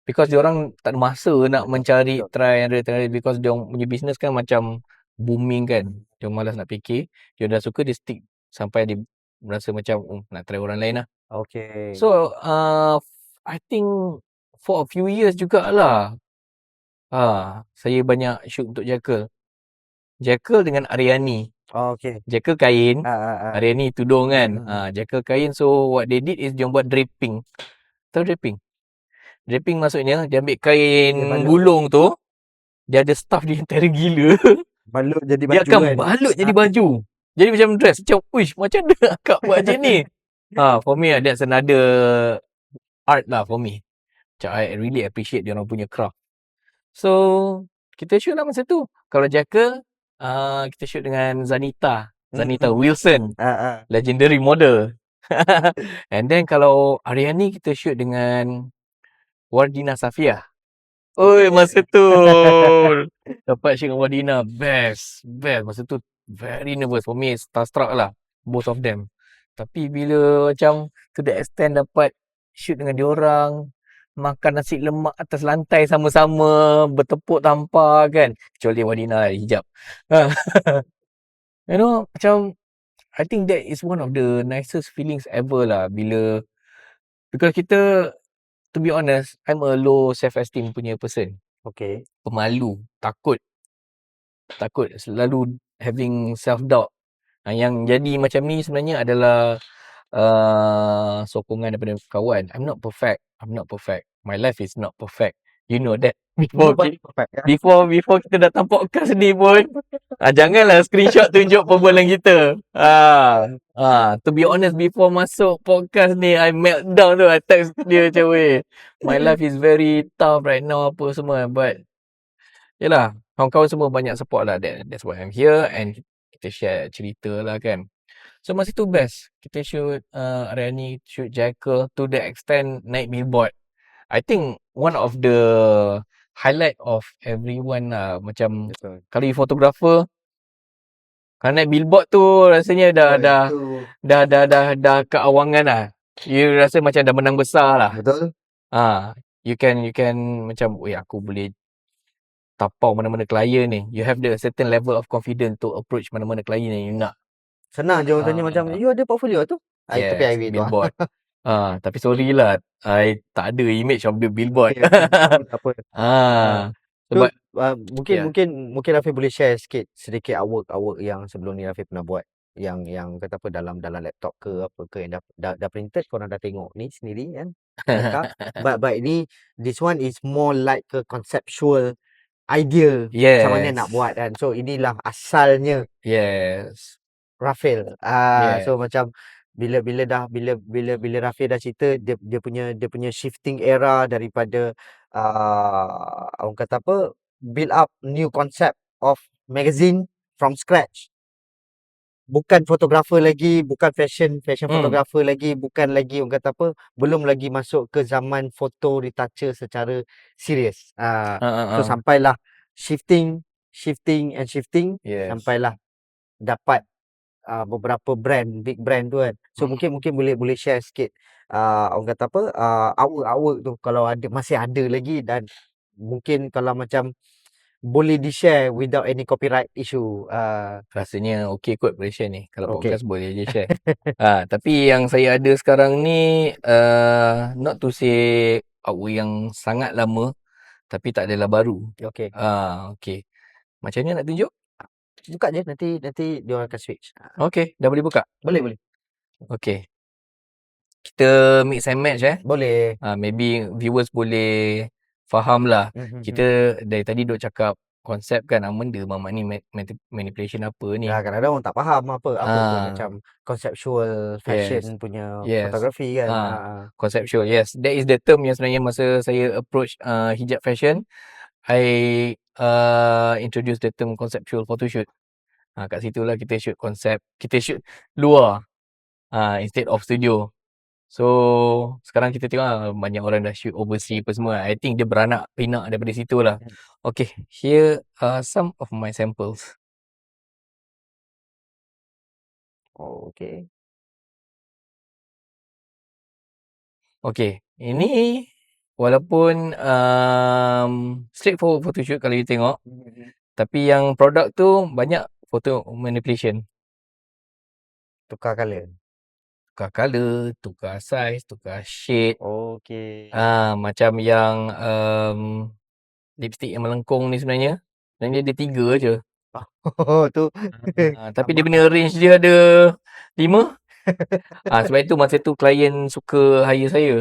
Because diorang tak ada masa nak mencari try and error, because diorang punya business kan macam booming kan. Diorang malas nak fikir. Diorang dah suka, dia stick sampai dia merasa macam nak try orang lain lah. Okay. So I think for a few years jugalah saya banyak shoot untuk Jekyll dengan Ariani. Okay. Jekyll kain, Ariani tudung kan. Jekyll kain, so what they did is dia buat draping. Tahu draping? Draping maksudnya dia ambil kain gulung tu, dia ada stuff dia yang terror gila. Balut jadi baju. Dia akan kan? balut jadi baju. Jadi macam dress. Macam, uish, macam mana akak buat macam ni? For me, that's another art lah for me. Macam I really appreciate dia orang punya craft. So, kita shoot lah masa tu. Kalau Jekyll, kita shoot dengan Zanita Wilson, legendary model. And then kalau Ariani, kita shoot dengan Wardina Safia. Oi, masa tu dapat shoot dengan Wardina, best. Masa tu very nervous. For me, starstruck lah, both of them. Tapi bila macam to the extent dapat shoot dengan diorang, makan nasi lemak atas lantai sama-sama, bertepuk tampar kan. Kecuali Wardina hijab. You know, macam I think that is one of the nicest feelings ever lah, because kita, to be honest, I'm a low self-esteem punya person. Okay. Pemalu, takut, selalu having self-doubt. Yang jadi macam ni sebenarnya adalah sokongan daripada kawan. I'm not perfect. My life is not perfect. You know that. Before kita datang podcast ni pun, janganlah screenshot tunjuk perbualan kita. To be honest, before masuk podcast ni, I meltdown tu. I text dia macam, weh, my life is very tough right now, apa semua. But yelah, kawan-kawan semua banyak support lah. That's why I'm here, and kita share cerita lah kan. So masa tu best. Kita shoot Ariani, shoot Jekyll, to the extent naik billboard. I think one of the highlight of everyone lah. Macam kalau you photographer, Kalau naik billboard tu rasanya dah Oh, dah itu dah keawangan lah. You rasa macam dah menang besar lah. betul. You can macam, aku boleh tapau mana-mana klien ni. You have the certain level of confidence to approach mana-mana klien yang you nak. Senang je orang tanya macam, Ah, "You ada portfolio tu?" Tepi yes, highway tu. billboard. Tapi sorry lah, I tak ada image of the billboard. Okey, okey. Tak apa, tak apa. Ah, so, Sebab mungkin yeah. mungkin Rafi boleh share sikit sedikit artwork yang sebelum ni Rafi pernah buat. Yang kata apa dalam laptop ke apa ke yang dah printed, korang dah tengok ni sendiri kan. Adakah? But ini this one is more like a conceptual idea macam mana nak Yes. buat kan. So inilah asalnya Yes. Rafael. Yes. So macam bila Rafael dah cerita dia punya shifting era daripada orang kata apa, build up new concept of magazine from scratch. Bukan fotografer lagi, bukan fashion photographer lagi, bukan lagi orang kata apa, belum lagi masuk ke zaman foto retoucher secara serius. So sampailah shifting Yes. sampailah dapat beberapa big brand tu kan. So mungkin boleh share sikit orang kata apa, artwork tu kalau masih ada lagi, dan mungkin kalau macam boleh di-share without any copyright issue. Rasanya okey kot boleh share ni. Kalau Okey. podcast boleh je share. Tapi yang saya ada sekarang ni, not to say artwork yang sangat lama, tapi tak adalah baru. Okey. Okey. Macam mana nak tunjuk? Buka je, nanti dia orang akan switch. Okey, dah boleh buka? Boleh. Okey. Kita mix and match Boleh. maybe viewers boleh faham lah. Kita dari tadi duk cakap konsep kan, benda mamak ni manipulation apa ni. Kadang-kadang orang tak faham apa tu macam conceptual fashion Yes. punya Yes. fotografi kan. Conceptual, yes. That is the term yang sebenarnya masa saya approach hijab fashion, I introduce the term conceptual photoshoot. Kat situ lah kita shoot konsep, kita shoot luar instead of studio. So sekarang kita tengok banyak orang dah shoot overseas apa semua. I think dia beranak pinak daripada situ lah. Okay, here are some of my samples. Okay. Okay, ini walaupun straightforward photoshoot kalau you tengok, tapi yang produk tu banyak photo manipulation. Tukar colour, tukar size, tukar shade. Okay. Macam yang lipstick yang melengkung ni sebenarnya dia 3 je. Tu. Tapi dia punya range dia ada 5. Sebab itu masa tu klien suka hire saya.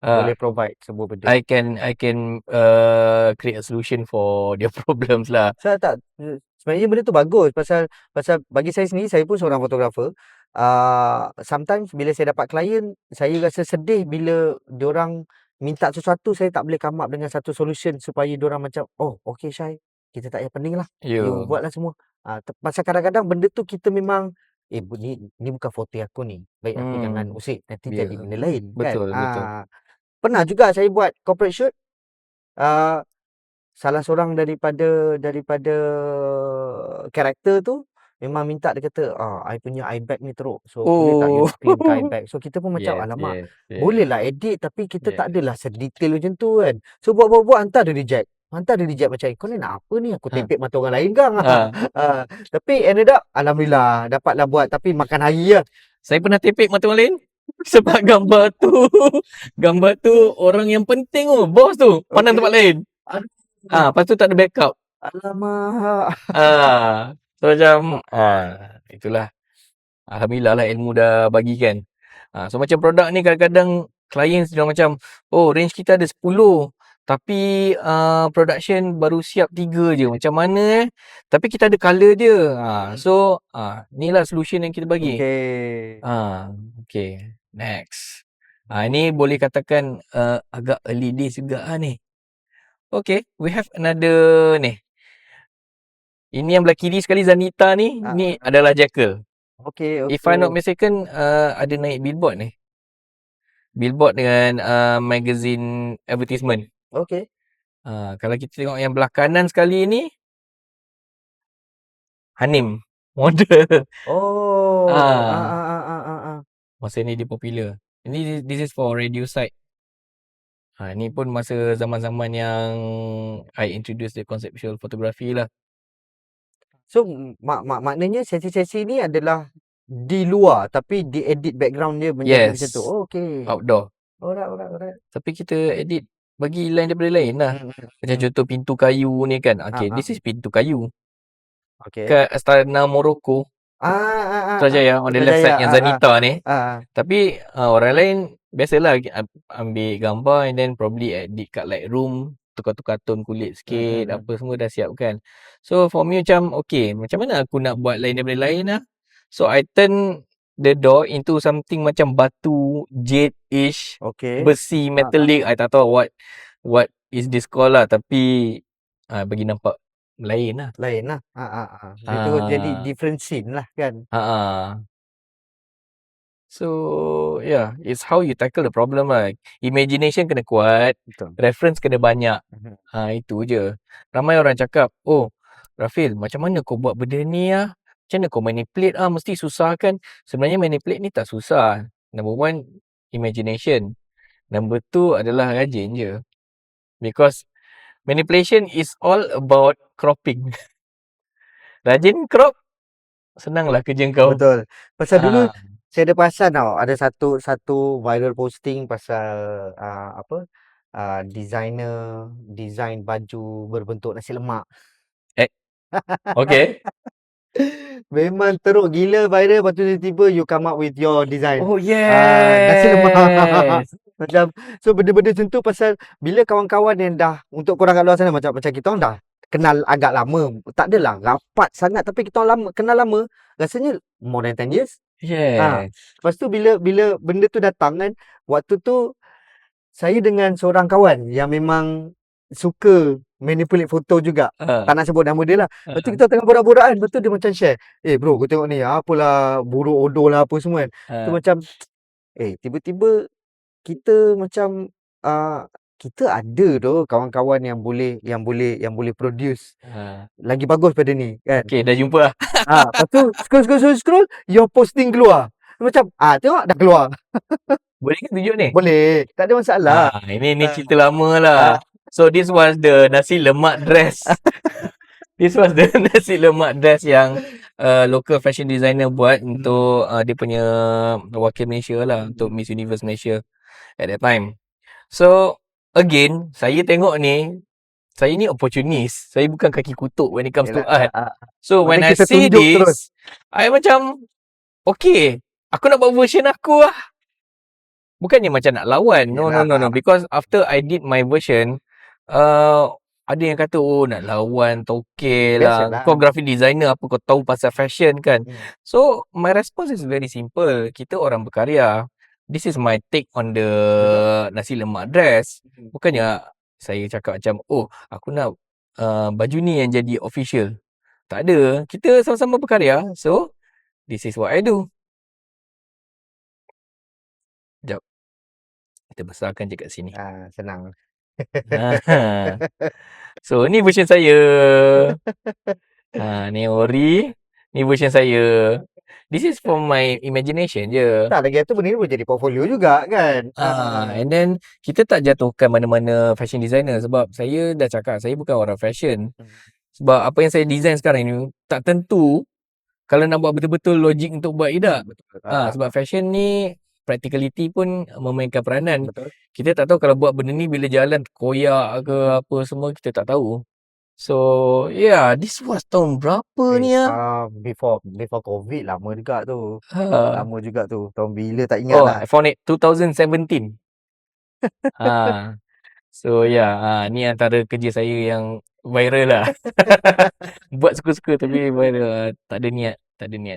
Boleh provide semua benda. I can create a solution for their problems lah. Saya tak, sebenarnya benda tu bagus pasal bagi saya sendiri, saya pun seorang fotografer. Sometimes bila saya dapat klien, saya rasa sedih bila diorang minta sesuatu, saya tak boleh come up dengan satu solution supaya diorang macam, oh okay Syai, kita tak payah pening lah, you buatlah semua. Pasal kadang-kadang benda tu kita memang ni bukan foto aku ni, baik aku jangan usik, nanti jadi benda lain. Betul, kan? betul. Pernah juga saya buat corporate shoot, salah seorang daripada karakter tu memang minta, dia kata, I punya eye bag ni teruk, so boleh tak you print eye bag. So kita pun macam, alamak, bolehlah edit, tapi kita tak adalah sedetail macam tu kan. So buat hantar dia reject macam, kau ni nak apa ni, aku tempek mata orang lain kan. Tapi ended up alhamdulillah dapatlah buat, tapi makan hari lah. Saya pernah tempek mata orang lain sebab gambar tu orang yang penting tu, bos tu pandang tempat lain. Lepas tu tak ada backup. Alamak. So macam itulah. Alhamdulillah lah ilmu dah bagikan. So macam produk ni kadang-kadang klien sudah macam, range kita ada 10, tapi production baru siap 3 je. Macam mana tapi kita ada color dia. So ni lah solution yang kita bagi. Okay. Next. Ini boleh katakan agak early days juga ni. Okay, we have another ni. Ini yang belah kiri sekali Zanita ni, ni adalah Jekyll. Okay. If I'm not mistaken, ada naik billboard ni. Billboard dengan magazine advertisement. Okay. Kalau kita tengok yang belah kanan sekali ni, Hanim. model. Oh, Ah, ah. masa ni dia popular. Ini this is for radio site. Ni pun masa zaman-zaman yang I introduce the conceptual photography lah. So maknanya sesi-sesi ni adalah di luar tapi diedit background dia menjadi macam tu. Yes, Oh, okey. outdoor. Alright. Tapi kita edit bagi line daripada lain lah. Macam Hmm. contoh pintu kayu ni kan. Okay, Ah. this is pintu kayu. Okey. Kat Astana Morocco, Putrajaya on the left side yang Zanita ni. Tapi orang lain biasalah ambil gambar and then probably edit kat Lightroom, tukar-tukar tone kulit sikit, apa semua dah siap kan. So for me macam okay, macam mana aku nak buat lain daripada lain lah. So I turn the door into something macam batu jade-ish, Okey. besi metallic. I tak tahu what is this called lah, tapi bagi nampak lain lah. Lain lah. Dia tu jadi Ah. different scene lah kan. So yeah, it's how you tackle the problem lah. Imagination kena kuat, Betul. reference kena banyak. Mhm. Itu je. Ramai orang cakap, "Oh, Rafil, macam mana kau buat benda ni ah? Macam mana kau manipulate ah? Mesti susah kan?" Sebenarnya manipulate ni tak susah. Number one, imagination. Number two adalah rajin je. Because manipulation is all about cropping. Rajin crop, senanglah kerja kau. Betul. Pasal dulu Ah. saya ada perasan tau, ada satu viral posting pasal design baju berbentuk nasi lemak. Okay. Memang teruk gila viral, lepas tu tiba-tiba you come up with your design. Oh Nasi lemak. yes. Macam so benda-benda macam tu pasal bila kawan-kawan yang dah untuk korang kat luar sana macam kita orang dah kenal agak lama. Tak adalah rapat sangat tapi kita orang kenal lama. Rasanya more than 10 years. Yes. Lepas tu bila benda tu datang kan, waktu tu saya dengan seorang kawan yang memang suka manipulate foto juga. Tak nak sebut nama dia lah. Lepas tu kita tengah borak-borak kan, lepas tu dia macam share, bro, kau tengok ni, apalah buruk odol lah apa semua kan. Tu macam tiba-tiba kita macam kita ada tu kawan-kawan yang boleh produce lagi bagus pada ni kan. Okay, dah jumpa lah. Lepas tu scroll your posting keluar. Macam tengok dah keluar. Boleh ke tunjuk ni? Boleh, tak ada masalah. Ini cerita lama lah. So this was the nasi lemak dress. This was the nasi lemak dress yang local fashion designer buat untuk dia punya wakil Malaysia lah, untuk Miss Universe Malaysia at that time. So again, saya tengok ni, saya ni opportunist. Saya bukan kaki kutuk when it comes to art. So when I see this, I macam okay, aku nak buat version aku lah. Bukannya macam nak lawan. No. Because after I did my version, ada yang kata, oh nak lawan, tokeh lah. Kau graphic designer, apa kau tahu pasal fashion kan? So my response is very simple. Kita orang berkarya. This is my take on the nasi lemak dress. Bukannya saya cakap macam, oh aku nak baju ni yang jadi official. Tak ada. Kita sama-sama berkarya. So this is what I do. Sekejap. Kita besarkan je kat sini. Senang. So ni version saya. Ni ori. Ni version saya. This is from my imagination je. Tak lagi tu benda ni boleh jadi portfolio juga kan. And then kita tak jatuhkan mana-mana fashion designer sebab saya dah cakap saya bukan orang fashion. Sebab apa yang saya design sekarang ni tak tentu kalau nak buat betul-betul logik untuk buat tidak. Sebab fashion ni practicality pun memainkan peranan. Betul. Kita tak tahu kalau buat benda ni bila jalan koyak ke apa semua, kita tak tahu. So yeah, this was tahun berapa ni before COVID lama juga tu. Lama juga tu. Tahun bila tak ingat lah. I found it 2017. So yeah, ni antara kerja saya yang viral lah. Buat suka-suka tapi viral. Tak ada niat.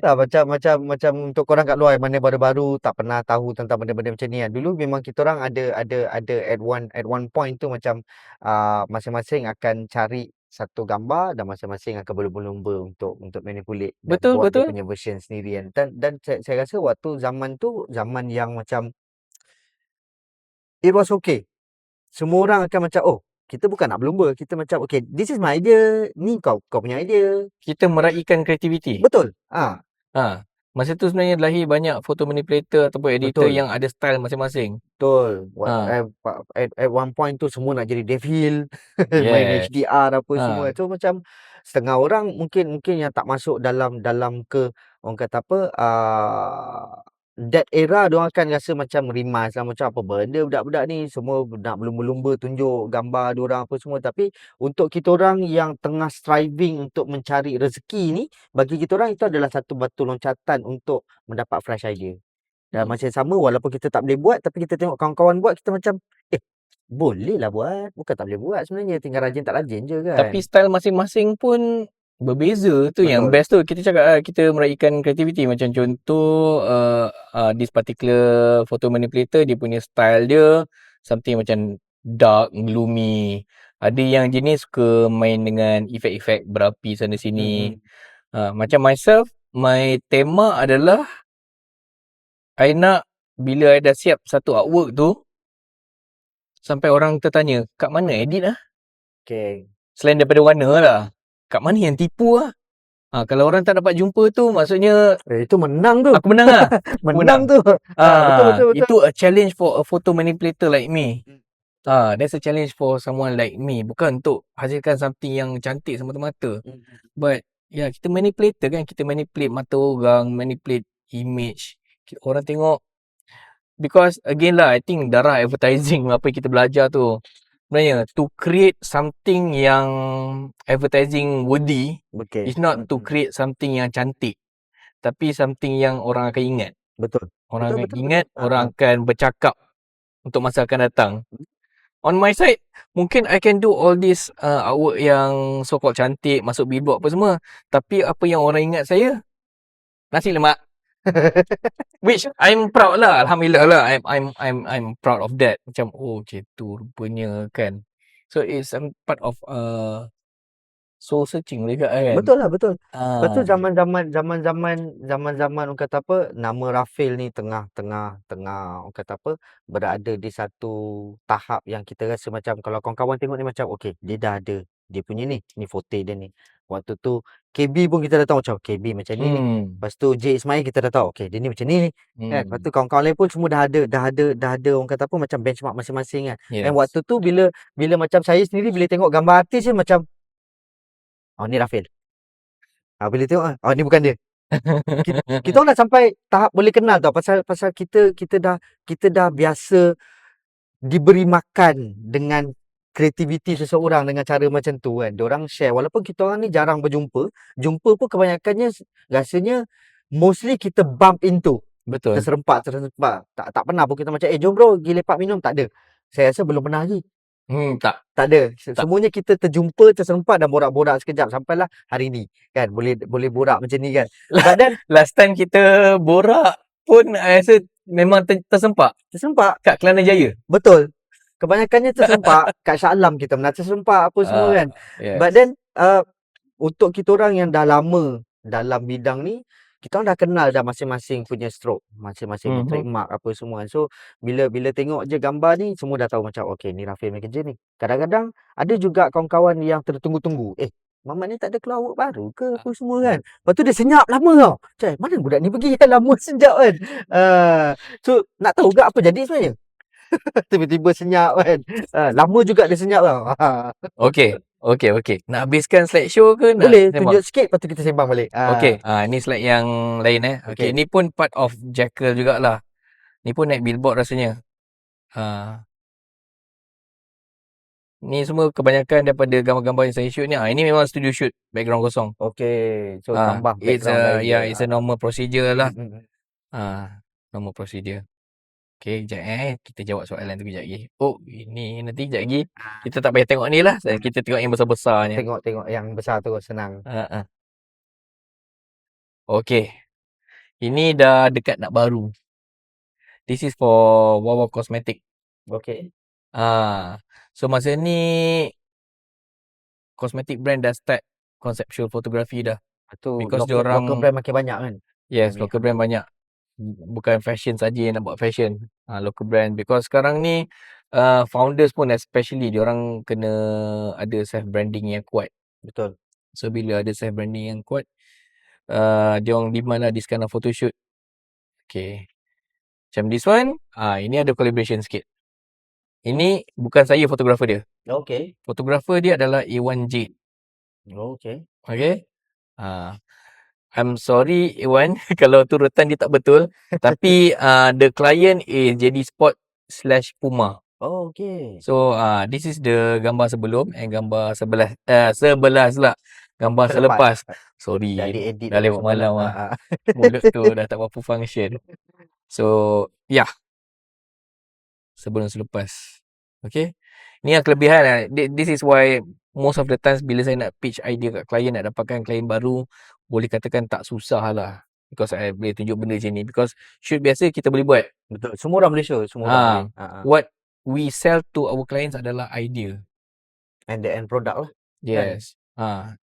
Tak, macam untuk korang kat luar yang mana baru-baru tak pernah tahu tentang benda-benda macam ni kan. Dulu memang kita orang ada at one point tu macam masing-masing akan cari satu gambar dan masing-masing akan berlumba-lumba untuk manipulate dan buat dia punya version sendiri kan. Dan saya rasa waktu zaman tu zaman yang macam it was okay. Semua orang akan macam kita bukan nak berlumba. Kita macam okay, this is my idea. Ni kau punya idea. Kita meraihkan kreativiti. Betul. Masa tu sebenarnya lahir banyak photo manipulator ataupun editor Betul. yang ada style masing-masing. Betul. Ha. At one point tu semua nak jadi Dave Hill, main Yes. HDR apa Ha. semua. So macam setengah orang mungkin yang tak masuk dalam ke orang kata apa that era, diorang akan rasa macam rimas lah, macam apa benda budak-budak ni semua nak berlumba-lumba tunjuk gambar diorang apa semua. Tapi untuk kita orang yang tengah striving untuk mencari rezeki ni, bagi kita orang itu adalah satu batu loncatan untuk mendapat fresh idea. Dan masa yang sama, walaupun kita tak boleh buat, tapi kita tengok kawan-kawan buat, kita macam boleh lah buat. Bukan tak boleh buat sebenarnya, tinggal rajin tak rajin je kan. Tapi style masing-masing pun berbeza. Tu yang Betul. best tu. Kita cakap kita meraihkan kreativiti. Macam contoh this particular photo manipulator, dia punya style dia something macam dark, gloomy. Ada yang jenis suka main dengan efek-efek berapi sana sini. Macam myself, my tema adalah I nak bila I dah siap satu artwork tu, sampai orang tertanya, kat mana edit lah? Okay. Selain daripada warna lah, kat mana yang tipu lah? Kalau orang tak dapat jumpa tu, maksudnya Itu menang tu. aku menang lah. Menang tu. Betul. Itu a challenge for a photo manipulator like me. That's a challenge for someone like me. Bukan untuk hasilkan something yang cantik semata-mata. But kita manipulator kan. Kita manipulate mata orang, manipulate image. Orang tengok. Because again lah, I think darah advertising apa yang kita belajar tu, sebenarnya to create something yang advertising worthy, Okay. is not to create something yang cantik, tapi something yang orang akan ingat. Betul. Orang Betul, akan ingat, orang betul. akan bercakap untuk masa akan datang. On my side, mungkin I can do all this artwork yang so called cantik, masuk billboard apa semua, tapi apa yang orang ingat saya, nasi lemak. Which I'm proud lah, alhamdulillah lah. I'm proud of that. Macam macam tu rupanya kan. So it's part of soul searching juga kan. Betul lah, betul. Lepas tu Ah, zaman orang kata apa, nama Rafael ni tengah orang kata apa, berada di satu tahap yang kita rasa macam kalau kawan-kawan tengok ni macam okay, dia dah ada dia punya ni foto dia ni. Waktu tu KB pun kita dah tahu macam KB macam ni ni. Lepas tu J Ismail kita dah tahu okay, dia ni macam ni kan. Lepas tu kawan-kawan lain pun semua dah ada orang kata apa macam benchmark masing-masing kan. yes. And waktu tu bila macam saya sendiri bila tengok gambar artis ni macam ni Rafael. Bila tengok ni bukan dia. Kita orang dah sampai tahap boleh kenal tau, pasal kita dah biasa diberi makan dengan kreativiti seseorang dengan cara macam tu kan. Diorang share walaupun kita orang ni jarang jumpa pun kebanyakannya rasanya mostly kita bump into. Betul. Terserempak. Tak pernah pun kita macam jom bro pergi lepak minum, tak ada. Saya rasa belum pernah lagi. Tak. Tak ada. Semuanya kita terjumpa, terserempak dan borak-borak sekejap sampailah hari ni kan. Boleh borak macam ni kan. But then Last time kita borak pun I rasa memang tersempak terserempak. kat Kelana Jaya. Betul. Kebanyakannya terserempak kat Shah Alam kita pernah terserempak apa semua kan. Yes. But then untuk kita orang yang dah lama dalam bidang ni, kita orang dah kenal dah masing-masing punya stroke, masing-masing punya trademark apa semua. So bila tengok je gambar ni semua dah tahu macam okay, ni Rafael main kerja ni. Kadang-kadang ada juga kawan-kawan yang tertunggu-tunggu. Mamat ni tak ada keluar work baru ke apa semua kan. Lepas tu dia senyap lama tau. Macam mana budak ni pergi kan lama senyap kan. So nak tahu ke apa jadi sebenarnya? Tiba-tiba senyap kan. Lama juga dia senyap tau. Okay. Nak habiskan slideshow ke? Boleh nak tunjuk sikit lepas tu kita sembang balik. Okay. Ni slide yang lain Okay. Okay. Ni pun part of Jackal jugalah. Ni pun naik billboard rasanya. Ni semua kebanyakan daripada gambar-gambar yang saya shoot ni. Ini memang studio shoot, background kosong. Okay. So tambah background It's a normal procedure lah. Normal procedure. Okay, sekejap kita jawab soalan tu kejap lagi. Ini nanti kejap lagi. Kita tak payah tengok ni lah. Kita tengok yang besar-besarnya. Tengok yang besar tu senang. Okay. Ini dah dekat nak baru. This is for Wawa Cosmetic. Okay. So masa ni cosmetic brand dah start conceptual photography dah. Tu Because diorang local brand makin banyak kan. Yes, local brand banyak. bukan fashion saja yang nak buat fashion. Local brand, because sekarang ni founders pun especially diorang kena ada self branding yang kuat. Betul. So bila ada self branding yang kuat, diorang demand lah this kind of photoshoot. Okay. Macam this one, ini ada collaboration sikit. Ini bukan saya fotografer dia. Okay. Fotografer dia adalah A1 Jade. Okay. Okay. I'm sorry Iwan kalau turutan dia tak betul. Tapi the client is JD Sport / Puma. Oh, okay. So this is the gambar sebelum and gambar sebelas lah. Gambar selepas. Sorry. Dah diedit Dah apa lewat semua malam lah. lah. Mulut tu dah tak berapa function. So yeah. Sebelum selepas. Okay. Ni yang kelebihan lah. This is why most of the times bila saya nak pitch idea kat klien, nak dapatkan klien baru, boleh katakan tak susah lah. Because I boleh tunjuk benda macam ni. Because shoot biasa kita boleh buat. Betul. Semua orang boleh show. Semua orang boleh. What we sell to our clients adalah idea. And the end product lah. Yes.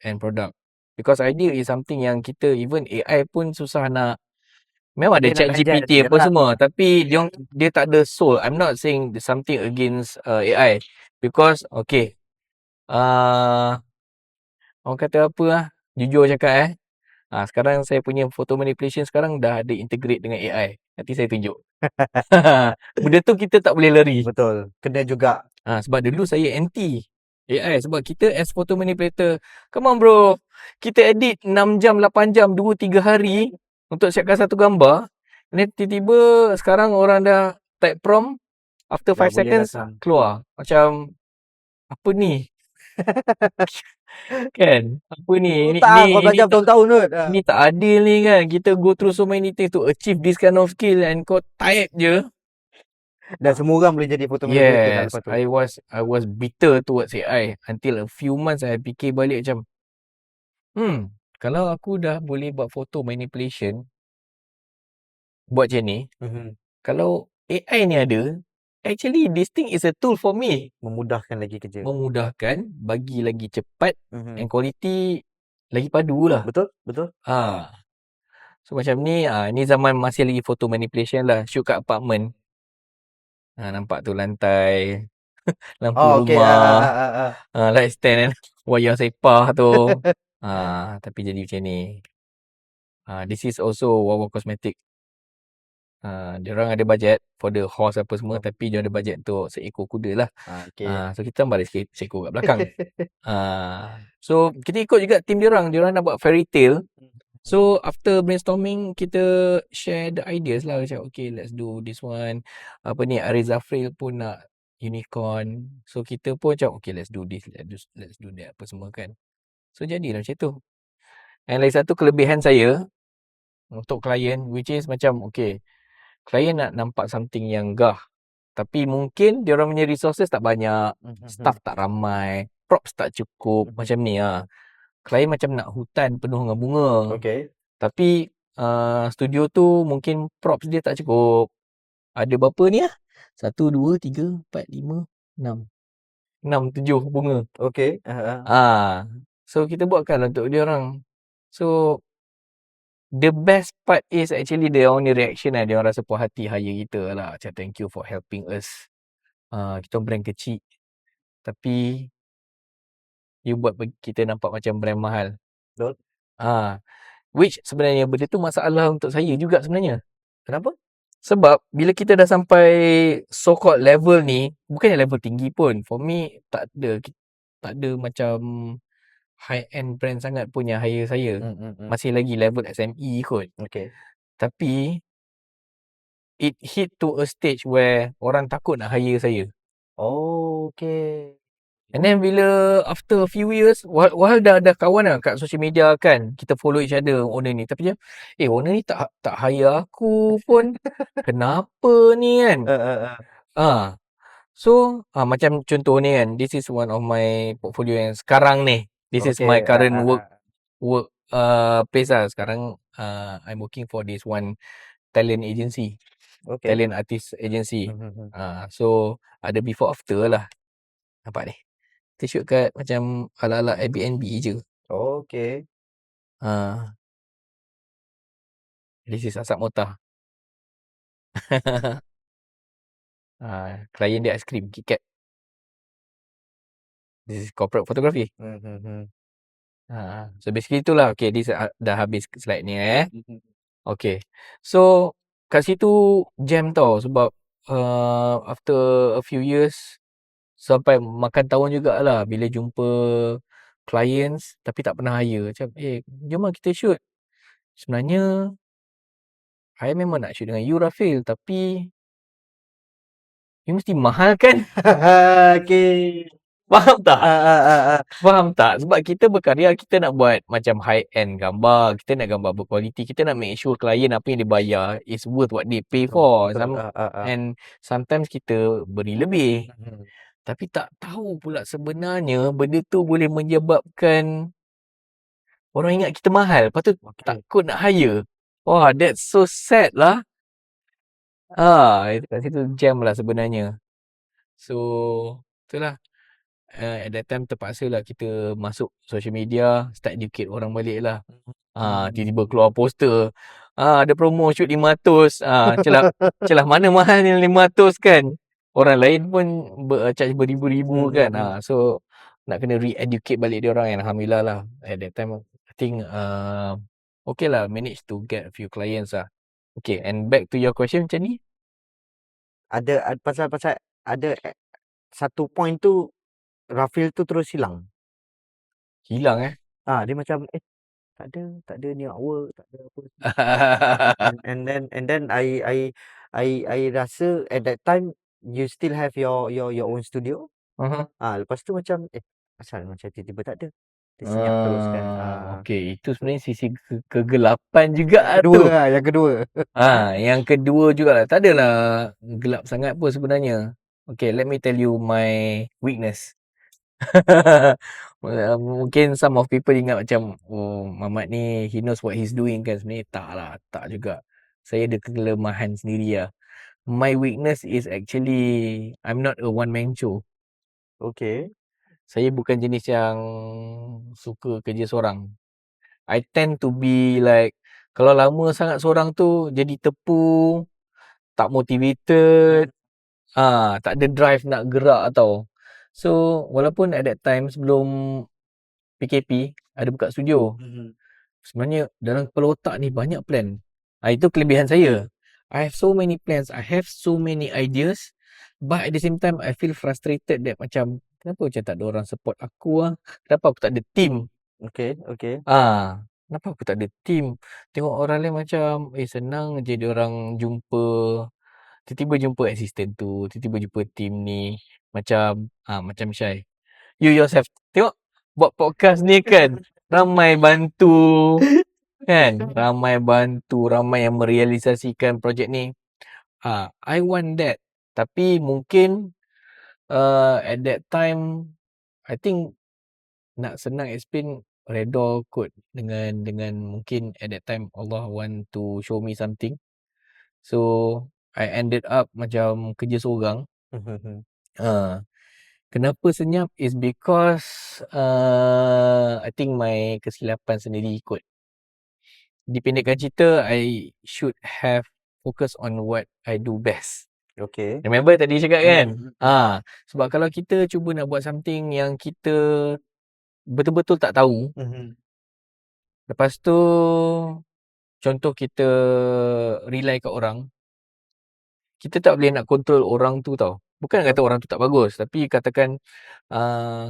And product. Because idea is something yang kita, even AI pun susah nak. Memang ada Dia nak ChatGPT digest, apa yelah. semua, tapi dia tak ada soul. I'm not saying there's something against AI. Because okay, orang kata apa lah, jujur cakap sekarang saya punya photo manipulation sekarang dah ada integrate dengan AI. Nanti saya tunjuk. Benda tu kita tak boleh lari. Betul. Kena juga. Sebab dulu saya anti AI. Sebab kita as photo manipulator, come on bro, kita edit 6 jam, 8 jam, 2-3 hari untuk siapkan satu gambar. Dan tiba-tiba sekarang orang dah type prompt, after Dah 5 boleh seconds datang. keluar. Macam apa ni? Kan? Apa ni? Tak, kau belajar tahun-tahun kot. Ini tak adil ni kan. Kita go through so many things to achieve this kind of skill and kau type je. Dan semua orang boleh jadi foto manipulator dah Yes, lepas tu. I was bitter towards AI until a few months I fikir balik macam kalau aku dah boleh buat photo manipulation buat macam ni, kalau AI ni ada, actually this thing is a tool for me. Memudahkan lagi kerja. Memudahkan, bagi lagi cepat and quality lagi padu lah. Betul, betul. So macam ni, ni zaman masih lagi photo manipulation lah. Shoot kat apartment. Nampak tu lantai, lampu Okay. rumah, light stand kan, wayang sepah tu. Tapi jadi macam ni. This is also Wawa Cosmetic. Diorang ada budget for the horse apa semua, tapi dia ada budget untuk seekor kuda lah. Okay. So kita tambah seekor kat belakang. So kita ikut juga team diorang nak buat fairy tale. So after brainstorming, kita share the ideas lah. Macam okay, let's do this one. Apa ni, Ariz Zafril pun nak unicorn. So kita pun macam okay, let's do this, let's do that apa semua kan. So jadilah macam tu. And lagi satu kelebihan saya untuk klien, which is macam okay, klien nak nampak something yang gah, tapi mungkin diorang punya resources tak banyak, staff tak ramai, props tak cukup, macam ni lah. Klien macam nak hutan penuh dengan bunga. Okay. Tapi studio tu mungkin props dia tak cukup. Ada berapa ni lah? 1, 2, 3, 4, 5, 6. 6, 7 bunga. Okay. So kita buatkan untuk dia orang. So the best part is actually their only reaction lah. Dia orang rasa puas hati hire kita lah. Macam thank you for helping us. Kita brand kecil, tapi you buat kita nampak macam brand mahal. Betul. Which sebenarnya benda tu masalah untuk saya juga sebenarnya. Kenapa? Sebab bila kita dah sampai so called level ni, bukannya level tinggi pun. For me tak ada macam high end brand sangat pun yang hire saya. Masih lagi level SME kot. Okay. Tapi it hit to a stage where orang takut nak hire saya. Okay. And then bila after a few years, while dah kawan lah kat social media kan, kita follow each other owner ni, tapi dia owner ni tak hire aku pun. Kenapa ni kan? So macam contoh ni kan, this is one of my portfolio yang sekarang ni. This is my current work place lah. Sekarang I'm working for this one talent agency. Okay. Talent artist agency. So ada before after lah. Nampak ni. Kita shoot kat macam ala-ala Airbnb je. Okay. This is Asap Mota. Klien dia aiskrim, KitKat. This is corporate photography. So basically itulah. Okay, this dah habis slide ni Okay. So kat situ jam tau sebab after a few years sampai makan tahun jugalah bila jumpa clients tapi tak pernah hire. Macam, jom lah kita shoot. Sebenarnya I memang nak shoot dengan you, Rafil, tapi you mesti mahal kan? Okay. Faham tak? Ah. Faham tak? Sebab kita berkarya, kita nak buat macam high-end gambar. Kita nak gambar berkualiti. Kita nak make sure klien apa yang dia bayar is worth what they pay for. Betul. And sometimes kita beri lebih. Tapi tak tahu pula sebenarnya benda tu boleh menyebabkan orang ingat kita mahal. Lepas tu takut nak hire. Wah, that's so sad lah. Kat situ jam lah sebenarnya. So, itulah. At that time terpaksa lah kita masuk social media, start educate orang balik lah. Tiba-tiba keluar poster. Ada promo shoot 500. Celah mana mahal ni 500 kan? Orang lain pun charge beribu-ribu kan. So nak kena re-educate balik dia orang. Alhamdulillah lah. At that time I think okay lah, managed to get a few clients lah. Okay, and back to your question macam ni. Ada pasal ada satu point tu Rafil tu terus hilang. Hilang Dia macam tak ada ni work, tak ada apa. and then I rasa at that time you still have your own studio. Lepas tu macam asal macam tiba-tiba tak ada. Dia senyap terus kan. Okay, itu sebenarnya sisi kegelapan juga Kedua tu. yang kedua. Yang kedua jugalah. Tak adalah gelap sangat pun sebenarnya. Okay, let me tell you my weakness. Mungkin some of people ingat macam, oh, Mamat ni he knows what he's doing kan. Sebenarnya tak lah, tak juga. Saya ada kelemahan sendiri lah. My weakness is actually I'm not a one man show. Okay. Saya bukan jenis yang suka kerja seorang. I tend to be like, kalau lama sangat seorang tu jadi tepu, tak motivated, tak ada drive nak gerak tau. So walaupun at that time sebelum PKP ada buka studio, sebenarnya dalam kepala otak ni banyak plan. Itu kelebihan saya. I have so many plans, I have so many ideas, but at the same time I feel frustrated that macam kenapa macam tak ada orang support aku Kenapa aku tak ada team? Okay. Kenapa aku tak ada team? Tengok orang lain macam senang je dia orang jumpa, tiba-tiba jumpa assistant tu, tiba-tiba jumpa team ni. Macam Syai. You yourself tengok buat podcast ni kan, ramai bantu kan, ramai yang merealisasikan projek ni. I want that. Tapi mungkin at that time I think nak senang explain, redha kot dengan mungkin at that time Allah want to show me something. So I ended up macam kerja seorang. Kenapa senyap is because I think my kesilapan sendiri kot. Dipendekkan cerita, I should have focus on what I do best. Okay. Remember tadi cakap kan? Sebab kalau kita cuba nak buat something yang kita betul-betul tak tahu, lepas tu contoh kita rely kat orang, kita tak boleh nak control orang tu tau. Bukan kata orang tu tak bagus, tapi katakan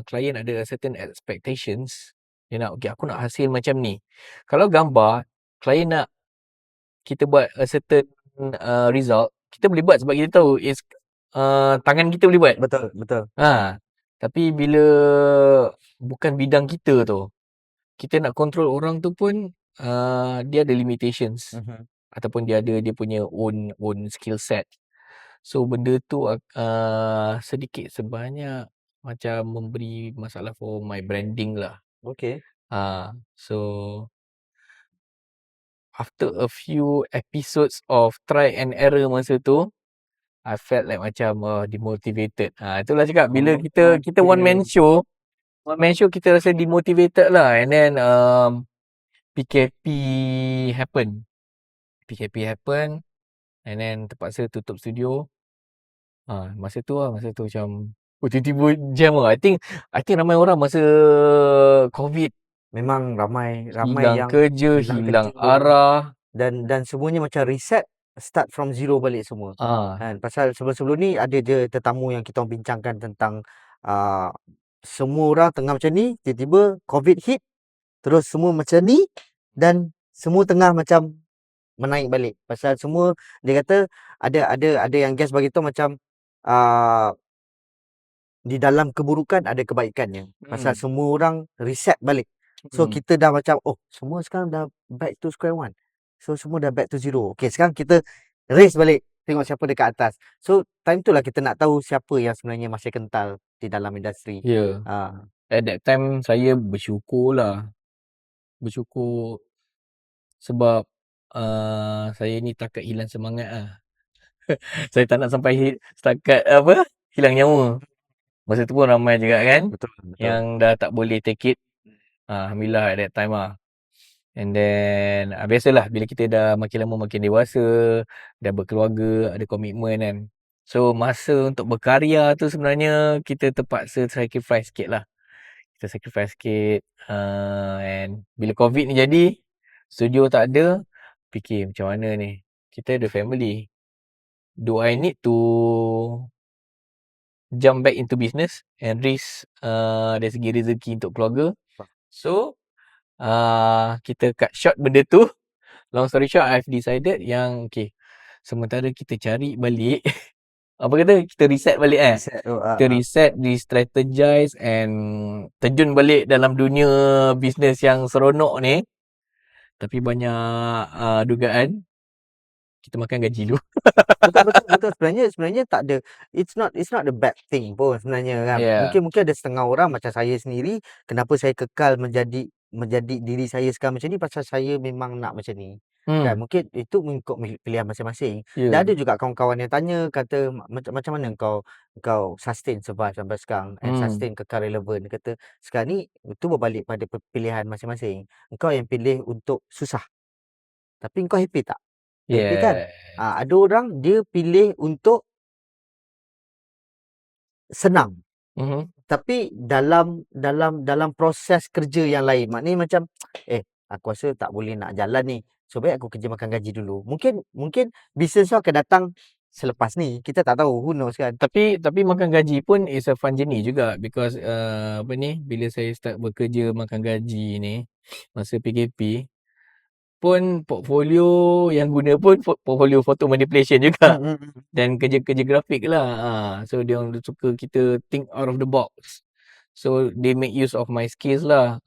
klien ada certain expectations. Dia nak, okay, aku nak hasil macam ni. Kalau gambar, klien nak kita buat a certain result, kita boleh buat sebab kita tahu is tangan kita boleh buat. Betul. Tapi bila bukan bidang kita tu, kita nak control orang tu pun dia ada limitations. Ataupun dia ada dia punya own skill set. So benda tu sedikit sebanyak macam memberi masalah for my branding lah. Okay. So after a few episodes of try and error masa tu, I felt like macam demotivated. Itulah cakap bila kita one man show kita rasa demotivated lah. And then PKP happen. And then terpaksa tutup studio. Masa tu macam tiba-tiba jam lah. I think ramai orang masa COVID Memang ramai hilang yang kerja, hilang hilang kerja arah. dan semuanya macam reset, start from zero balik semua. Ah, Kan pasal sebelum-sebelum ni ada je tetamu yang kita orang bincangkan tentang semua orang tengah macam ni, tiba-tiba COVID hit, terus semua macam ni dan semua tengah macam menaik balik. Pasal semua dia kata ada yang guest bagi tahu macam ah, di dalam keburukan ada kebaikannya. Pasal semua orang reset balik. So kita dah macam semua sekarang dah back to square one. So semua dah back to zero. Okay, sekarang kita race balik, tengok siapa dekat atas. So time tu lah kita nak tahu siapa yang sebenarnya masih kental di dalam industri. Ya. Ah, At that time saya bersyukur lah. Bersyukur sebab saya ni takat hilang semangat lah. Saya tak nak sampai setakat hilang nyawa. Masa tu pun ramai juga kan betul. yang dah tak boleh take it. Alhamdulillah at that time lah. And then biasalah bila kita dah makin lama makin dewasa, dah berkeluarga, ada komitmen kan. So masa untuk berkarya tu sebenarnya kita terpaksa sacrifice sikit lah. Kita sacrifice sikit. And bila COVID ni jadi, studio tak ada, fikir macam mana ni. Kita ada family. Do I need to jump back into business and risk dari segi rezeki untuk keluarga? So kita cut short benda tu. Long story short, I've decided yang okay, sementara kita cari balik apa kata, kita reset balik Reset tu. kita reset, re-strategize and terjun balik dalam dunia bisnes yang seronok ni. Tapi banyak dugaan kita makan gaji dulu. Betul. Sebenarnya tak ada, it's not a bad thing pun sebenarnya kan. Yeah. Mungkin ada setengah orang macam saya sendiri, kenapa saya kekal menjadi diri saya sekarang macam ni, pasal saya memang nak macam ni. Kan mungkin itu mengikut pilihan masing-masing. Dan ada juga kawan-kawan yang tanya, kata macam mana kau sustain survive sampai sekarang and sustain kekal relevan. Dia kata sekarang ni itu berbalik pada pilihan masing-masing. Engkau yang pilih untuk susah, tapi engkau happy tak? Happy kan? Yeah. Ada orang dia pilih untuk senang, tapi dalam proses kerja yang lain. Maknanya macam aku rasa tak boleh nak jalan ni, so baik aku kerja makan gaji dulu. Mungkin bisnes tu akan datang selepas ni, kita tak tahu, who knows kan. Tapi makan gaji pun is a fun journey juga, because bila saya start bekerja makan gaji ni masa PKP pun portfolio yang guna pun portfolio photo manipulation juga. Dan kerja-kerja grafik lah. So dia orang suka kita think out of the box. So they make use of my skills lah.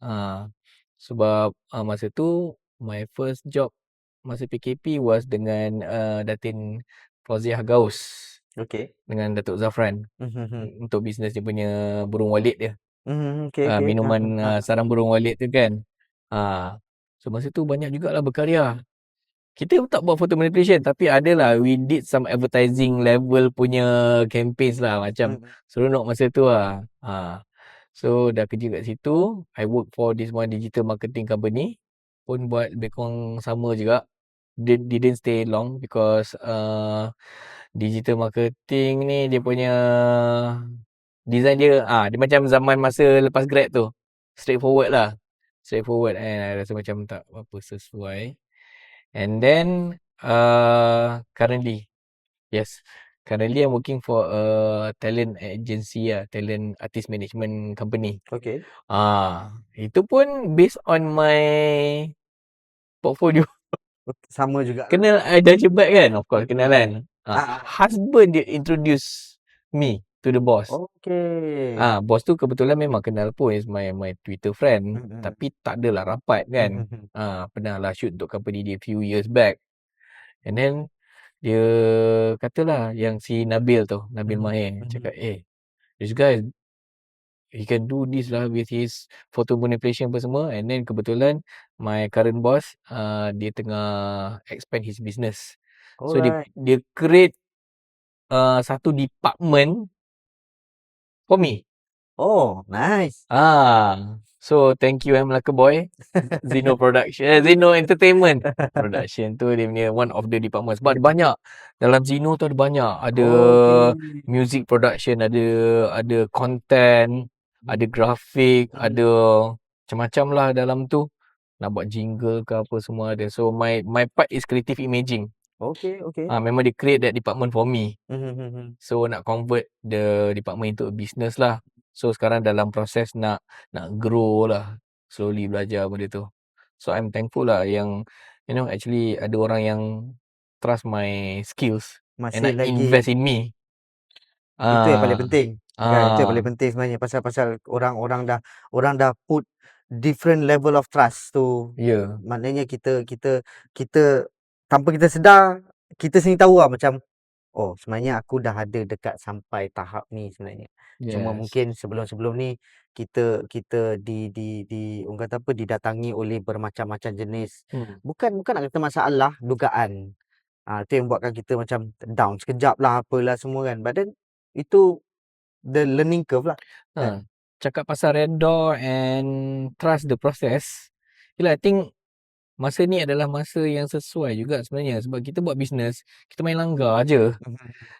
Sebab masa tu my first job masa PKP was dengan Datin Fauziah Gaus. Okay. Dengan Datuk Zafran. Untuk bisnes dia punya burung walit dia. Okay. Minuman sarang burung walit tu kan. So masa tu banyak jugalah berkarya. Kita tak buat photo manipulation, tapi adalah we did some advertising level punya campaigns lah. Macam seronok masa tu lah. So dah kerja kat situ. I work for this one digital marketing company. Pun buat lebih kurang sama juga. Didn't stay long because digital marketing ni dia punya design dia dia macam zaman masa lepas grad tu. Straightforward lah. Straightforward, and I rasa macam tak apa sesuai. And then currently I'm working for a talent agency talent artist management company. Okay. Itu pun based on my portfolio. Sama juga. Kenal Aida Jebat kan? Of course kenal kan. Husband dia introduce me to the boss. Okay. Bos tu kebetulan memang kenal pun, is my Twitter friend. Tapi tak adalah rapat kan. Pernah lah shoot untuk company dia few years back. And then dia katalah yang si Nabil tu, Nabil Mahir, cakap this guy, he can do this lah with his photo manipulation apa semua. And then kebetulan my current boss dia tengah expand his business. So dia create satu department for me. Oh, nice. So thank you Melaka Boy. Zeno Production, Zeno Entertainment Production tu dia punya one of the department. Sebab banyak dalam Zeno tu ada banyak. Ada Okey. music production, ada content, ada grafik, ada macam-macam lah dalam tu. Nak buat jingle ke apa semua ada. So my part is creative imaging. Okey. Memang dia create that department for me. Mhm. So nak convert the department into a business lah. So sekarang dalam proses nak grow lah. Slowly belajar benda tu. So I'm thankful lah yang actually ada orang yang trust my skills and Masih nak lagi invest in me. itu yang paling penting. Kan? Itu yang paling Ah, penting sebenarnya pasal orang dah put different level of trust tu. ya. Maknanya kita tanpa kita sedar, kita sendiri tahu lah macam sebenarnya aku dah ada dekat sampai tahap ni sebenarnya. Cuma Yes. mungkin sebelum-sebelum ni kita orang kata apa, didatangi oleh bermacam-macam jenis. Bukan nak kata masalah, dugaan. Itu yang buatkan kita macam down sekejap lah, apalah semua kan. But then itu the learning curve lah. Cakap pasal redha and trust the process. Yelah, I think masa ni adalah masa yang sesuai juga sebenarnya. Sebab kita buat bisnes, kita main langgar je.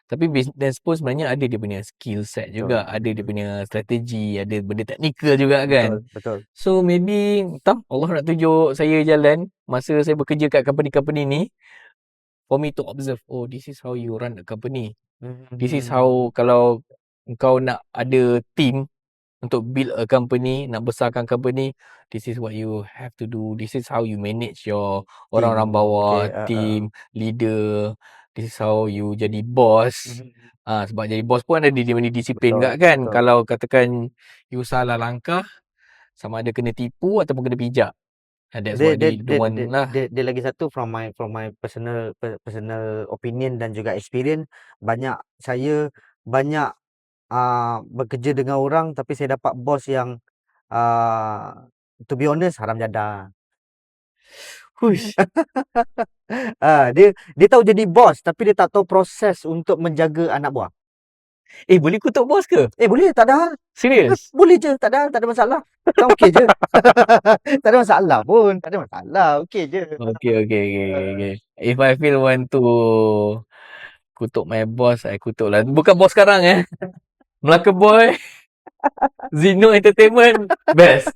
Tapi bisnes pun sebenarnya ada dia punya skill set juga. Ada dia punya strategi, ada benda teknikal juga kan. Betul. So maybe entah Allah nak tunjuk saya jalan masa saya bekerja kat company-company ni, for me to observe, this is how you run a company. This is how kalau kau nak ada team untuk build a company, nak besarkan company, this is what you have to do. This is how you manage your orang-orang bawah, team, leader. This is how you jadi boss. Sebab jadi boss pun ada dia punya disiplin juga kan. Betul. Kalau katakan you salah langkah, sama ada kena tipu ataupun kena pijak. That's what they don't want lah. Dia lagi satu from my personal opinion dan juga experience, saya banyak bekerja dengan orang tapi saya dapat bos yang to be honest haram jadah. Hush. Dia tahu jadi bos tapi dia tak tahu proses untuk menjaga anak buah. Boleh kutuk bos ke? Boleh, tak ada hal. Serius? Boleh je, tak ada masalah. Kan okey je. Tak ada masalah pun, tak ada masalah. Okey je. Okay. If I feel want to kutuk my boss, I kutuk lah. Bukan bos sekarang Melaka Boy, Zeno Entertainment, best.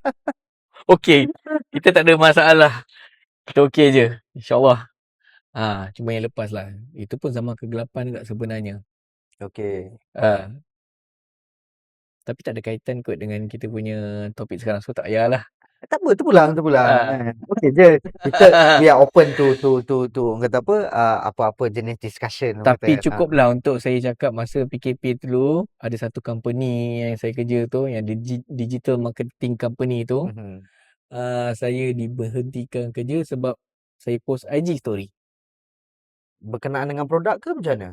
Okay, kita tak ada masalah. Kita okay je, insyaAllah. Cuma yang lepas lah. Itu pun zaman kegelapan juga sebenarnya. Okey. Tapi tak ada kaitan kot dengan kita punya topik sekarang. So tak payahlah. Tak apa, terpulang. Okey je. We are open to orang kata apa, apa-apa jenis discussion. Tapi cukuplah untuk saya cakap masa PKP dulu, ada satu company yang saya kerja tu, yang digital marketing company tu, saya diberhentikan kerja sebab saya post IG story. Berkenaan dengan produk ke macam mana?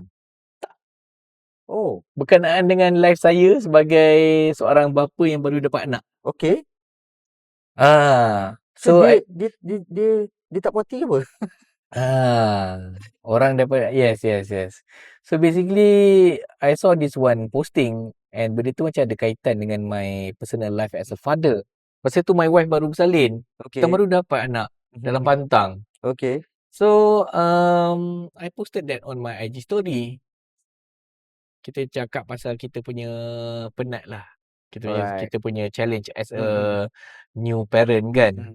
Berkenaan dengan live saya sebagai seorang bapa yang baru dapat anak. Okey. So dia tak puas hati ke apa? Orang dapat, yes. So basically I saw this one posting and benda tu macam ada kaitan dengan my personal life as a father. Masa tu my wife baru bersalin. Kita baru dapat anak dalam pantang. Okey. So I posted that on my IG story. Kita cakap pasal kita punya penat lah. Kita punya challenge as a new parent kan.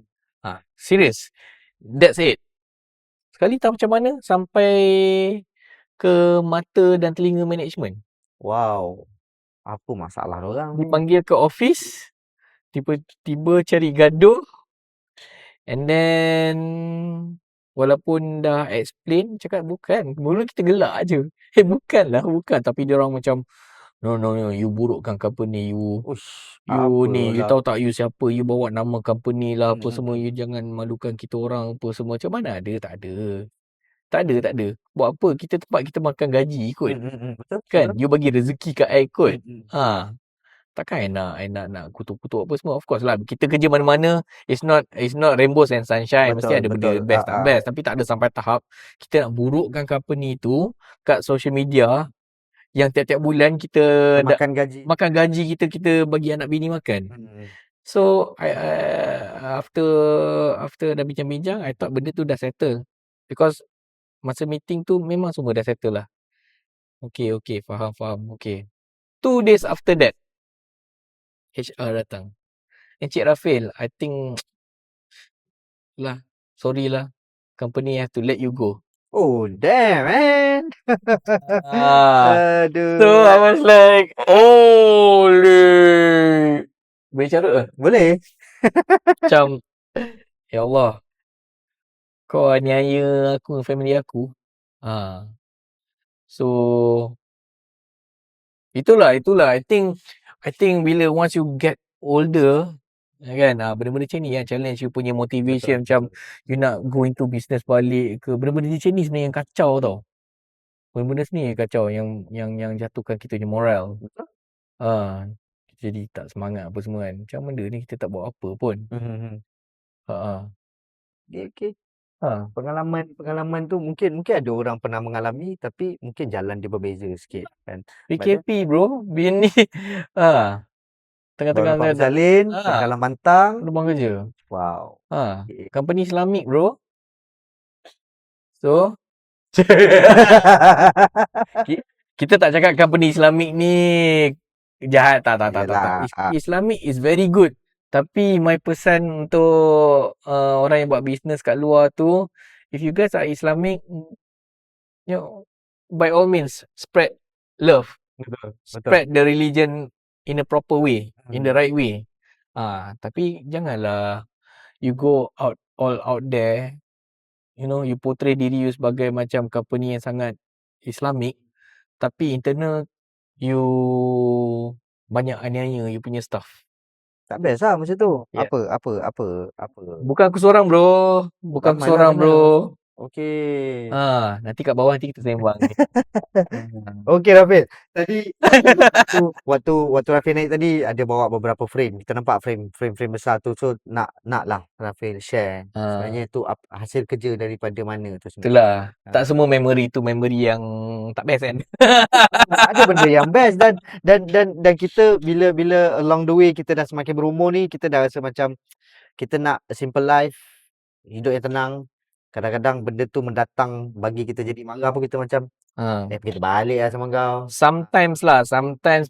Serious. That's it. Sekali tahu macam mana sampai ke mata dan telinga management. Wow. Apa masalah orang? Dipanggil ke office, tiba-tiba cari gaduh. And then walaupun dah explain, cakap bukan. Mula kita gelak je. Bukan. Tapi dia orang macam, no, you burukkan company you. You tahu tak you siapa, you bawa nama company lah, apa semua, you jangan malukan kita orang, apa semua. Macam mana ada? Tak ada. Buat apa? Kita makan gaji kot. Kan? You bagi rezeki kat I kot. Takkan I nak kutuk-kutuk apa semua. Of course lah. Kita kerja mana-mana, it's not rainbows and sunshine. Mesti ada benda best tak best. Tapi tak ada sampai tahap kita nak burukkan company tu kat social media yang tiap-tiap bulan kita makan gaji kita bagi anak bini makan. So after dah bincang-bincang, I thought benda tu dah settle. Because masa meeting tu memang semua dah settle lah. Okay, faham. Okay. 2 days after that, HR datang. Encik Rafil, I think lah, sorry lah. Company have to let you go. Oh, damn, man. So I Aduh. was like, holy. Boleh carut ke? Boleh? Macam, ya Allah, kau aniaya aku dengan family aku. So itulah. I think bila once you get older, kan, benda-benda macam ni yang challenge you punya motivation. Macam you nak go into business balik ke, benda-benda macam ni sebenarnya yang kacau tau. Benda-benda ni yang kacau, yang jatuhkan kita punya moral. Betul. Jadi tak semangat apa semua kan. Macam benda ni kita tak buat apa pun. Okay. Pengalaman tu mungkin ada orang pernah mengalami, tapi mungkin jalan dia berbeza sikit kan. PKP bro, bini tengah-tengah Baru dapat ada bersalin, dalam pantang. lubang kerja. Wow. Okay. Company Islamik bro. So kita tak cakap company Islamik ni jahat, tak. Yelah, Islamic is very good. Tapi my pesan untuk orang yang buat business kat luar tu, if you guys are Islamic, you know, by all means spread love. Betul. Spread the religion in a proper way, in the right way. Tapi janganlah you go all out there, you know, you portray diri you sebagai macam company yang sangat Islamic, tapi internal you banyak aniaya you punya staff. Tak best lah macam tu. Yeah. Apa. Bukan aku seorang bro. Ramai lah sana. Okey. Nanti kat bawah nanti kita sembang ni. Okey Rafil. Tadi waktu Rafil naik tadi ada bawa beberapa frame. Kita nampak frame besar tu. So nak lah Rafil share. Sebenarnya tu hasil kerja daripada mana tu sebenarnya. Itulah. Tak semua memory tu memory yang tak best kan. Ada benda yang best dan kita bila along the way kita dah semakin berumur ni, kita dah rasa macam kita nak a simple life, hidup yang tenang. Kadang-kadang benda tu mendatang bagi kita jadi marah pun kita macam kita balik lah sama kau. Sometimes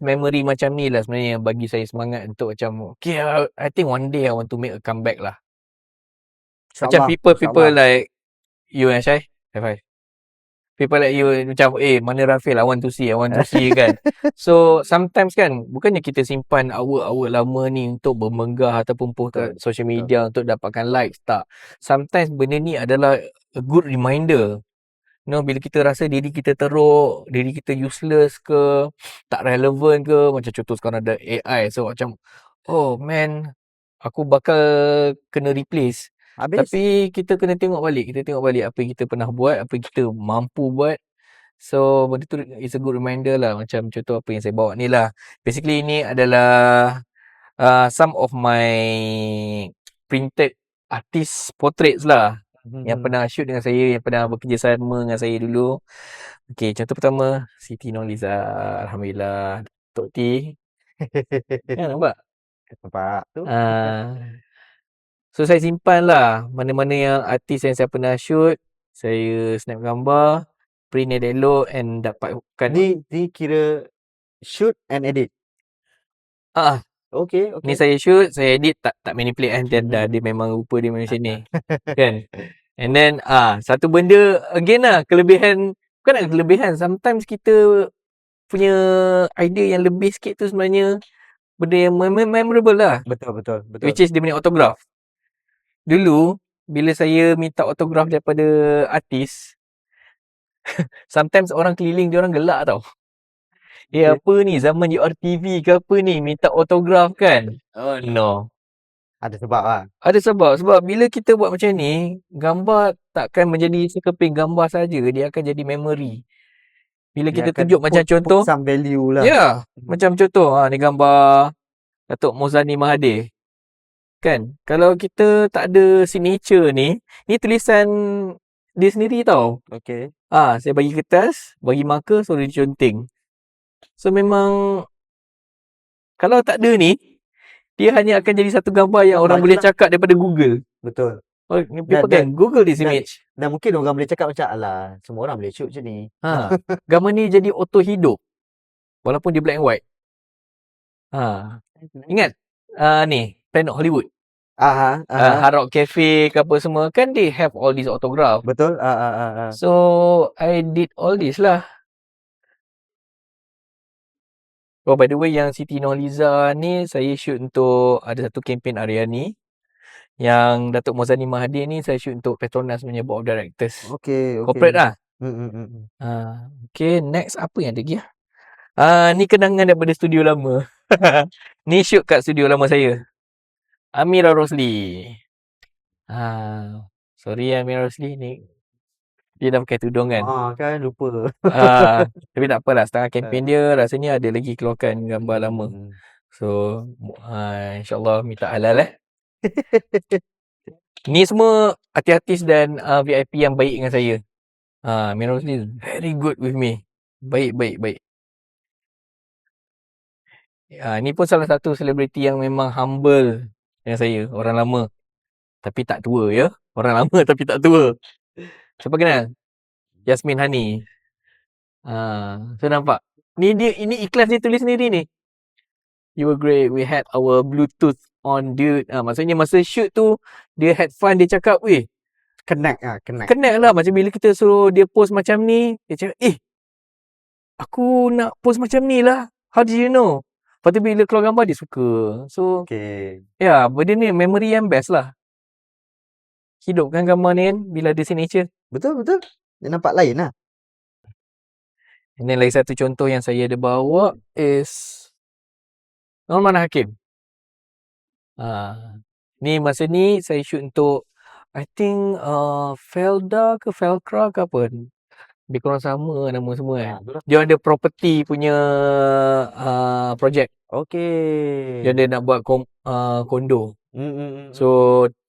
memory macam ni lah sebenarnya yang bagi saya semangat untuk macam okay, I think one day I want to make a comeback lah. Macam people like you and Syai, high five. People like you macam mana Rafil, I want to see kan. So sometimes kan, bukannya kita simpan awak lama ni untuk bermenggah ataupun post kat social media untuk dapatkan likes, tak. Sometimes benda ni adalah a good reminder. You know, bila kita rasa diri kita teruk, diri kita useless ke, tak relevant ke, macam contoh sekarang ada AI, so macam oh man, aku bakal kena replace. Tapi kita kena tengok balik apa yang kita pernah buat, apa yang kita mampu buat. So benda tu is a good reminder lah. Macam contoh apa yang saya bawa ni lah. Basically ini adalah some of my printed artist portraits lah, yang pernah shoot dengan saya, yang pernah bekerjasama dengan saya dulu. Okay, contoh pertama Siti Nurhaliza, alhamdulillah. Tok T. Nampak? Nampak tu. So saya simpan lah mana-mana yang artis yang saya pernah shoot. Saya snap gambar, print elok and dapatkan. Ni kira shoot and edit. Okay. Ni saya shoot, saya edit, tak manipulate kan. Dia memang rupa dia macam ni. Kan? And then satu benda again lah, kelebihan, bukan nak kelebihan, sometimes kita punya idea yang lebih sikit tu sebenarnya benda yang memorable lah. Betul. Which is dia punya autograph. Dulu bila saya minta autograf daripada artis, sometimes orang keliling dia orang gelak tau. Apa ni, zaman URTV ke apa ni, minta autograf kan? Oh no. Ada sebab lah. Ada sebab bila kita buat macam ni, gambar takkan menjadi sekeping gambar saja, dia akan jadi memory. Bila kita tunjuk macam contoh, some value lah. Ya, macam contoh ni gambar Datuk Mozani Mahathir. Kan, kalau kita tak ada signature ni tulisan dia sendiri tau. Okay. Saya bagi kertas, bagi marker, so dia conteng. So memang kalau tak ada ni, Dia hanya akan jadi satu gambar yang orang Gambar je boleh lah. cakap daripada Google. Betul. Oh, people can Google this dan- image. Dan mungkin orang boleh cakap macam, alah, semua orang boleh shoot je ni. Ha, gambar ni jadi auto hidup. Walaupun dia black and white. Ha, ingat ni Planet Hollywood. Hard Rock Cafe ke apa semua kan they have all these autograph. Betul. So I did all this lah. Oh, by the way, yang Siti Nurhaliza ni saya shoot untuk ada satu kempen Aryani. Yang Datuk Mozani Mahathir ni saya shoot untuk Petronas punya board of directors. Okay. Corporate lah. Okay, next apa yang ada lagi lah? Ni kenangan daripada studio lama. Ni shoot kat studio lama saya. Amira Rosli. Sorry Amira Rosli ni. Dia dah pakai tudung kan. Kan lupa. Tapi tak apalah, setengah kempen dia rasanya ada lagi keluarkan gambar lama. So insyaAllah minta halal Ni semua artis-artis dan VIP yang baik dengan saya. Amira Rosli very good with me. Baik. Ni pun salah satu selebriti yang memang humble dengan saya. Orang lama. Tapi tak tua ya. Orang lama tapi tak tua. Siapa kenal? Yasmin Hani. So nampak. Ini ikhlas dia tulis sendiri ni. You were great. We had our Bluetooth on dude. Maksudnya masa shoot tu dia had fun, dia cakap, "Weh, Connect lah." Macam bila kita suruh dia post macam ni, dia cakap, aku nak post macam ni lah. How did you know? Lepas tu bila keluar gambar dia suka. So benda ni memory yang best lah. Hidupkan gambar ni kan bila ada signature. Betul. Dia nampak lain lah. And then lagi satu contoh yang saya ada bawa is Norman Hakim. Ni masa ni saya shoot untuk I think Felda ke Felcra ke apa. Dia korang sama nama semua kan. Dia ada property punya project. Okay. Dia nak buat kondo. So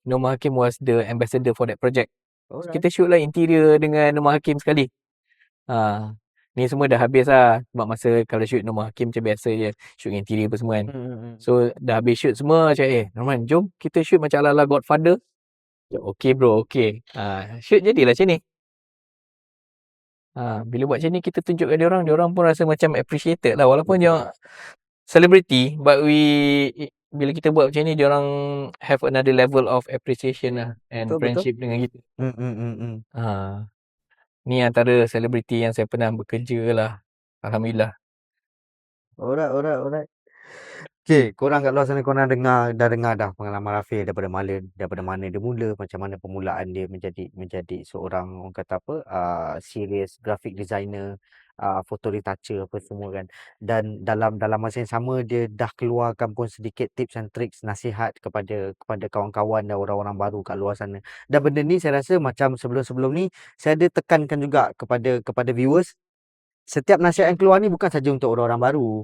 Norman Hakim was the ambassador for that project. So, kita shoot lah interior dengan Norman Hakim sekali. Ni semua dah habis lah. Sebab masa kalau shoot Norman Hakim macam biasa je, shoot interior apa semua kan. So dah habis shoot semua, macam Norman jom kita shoot macam ala-ala Godfather. Okay bro, okay. Shoot jadilah macam ni. Bila buat macam ni kita tunjukkan dia orang pun rasa macam appreciated lah. Walaupun dia celebrity, but bila kita buat macam ni, dia orang have another level of appreciation lah and friendship dengan kita. Ni antara selebriti yang saya pernah bekerja lah. Alhamdulillah. Alright. Okay, korang kat luar sana korang dah dengar dah pengalaman Rafil daripada mana dia mula, macam mana permulaan dia menjadi seorang, orang kata apa, serious graphic designer, photo retoucher apa semua kan. Dan dalam masa yang sama dia dah keluarkan pun sedikit tips and tricks, nasihat kepada kawan-kawan dan orang-orang baru kat luar sana. Dan benda ni saya rasa macam sebelum ni saya ada tekankan juga kepada viewers, setiap nasihat yang keluar ni bukan saja untuk orang-orang baru.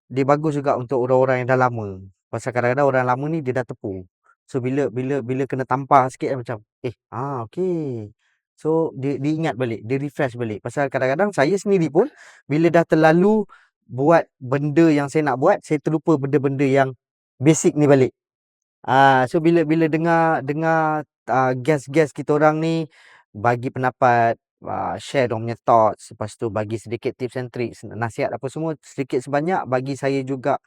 Dia bagus juga untuk orang-orang yang dah lama. Pasal kadang-kadang orang lama ni dia dah tepu. So bila kena tampar sikit macam okey. So dia ingat balik, dia refresh balik. Pasal kadang-kadang saya sendiri pun bila dah terlalu buat benda yang saya nak buat, saya terlupa benda-benda yang basic ni balik. So bila dengar guest kita orang ni bagi pendapat, share dia punya thoughts, lepas tu bagi sedikit tips and tricks, nasihat apa semua, sedikit sebanyak bagi saya juga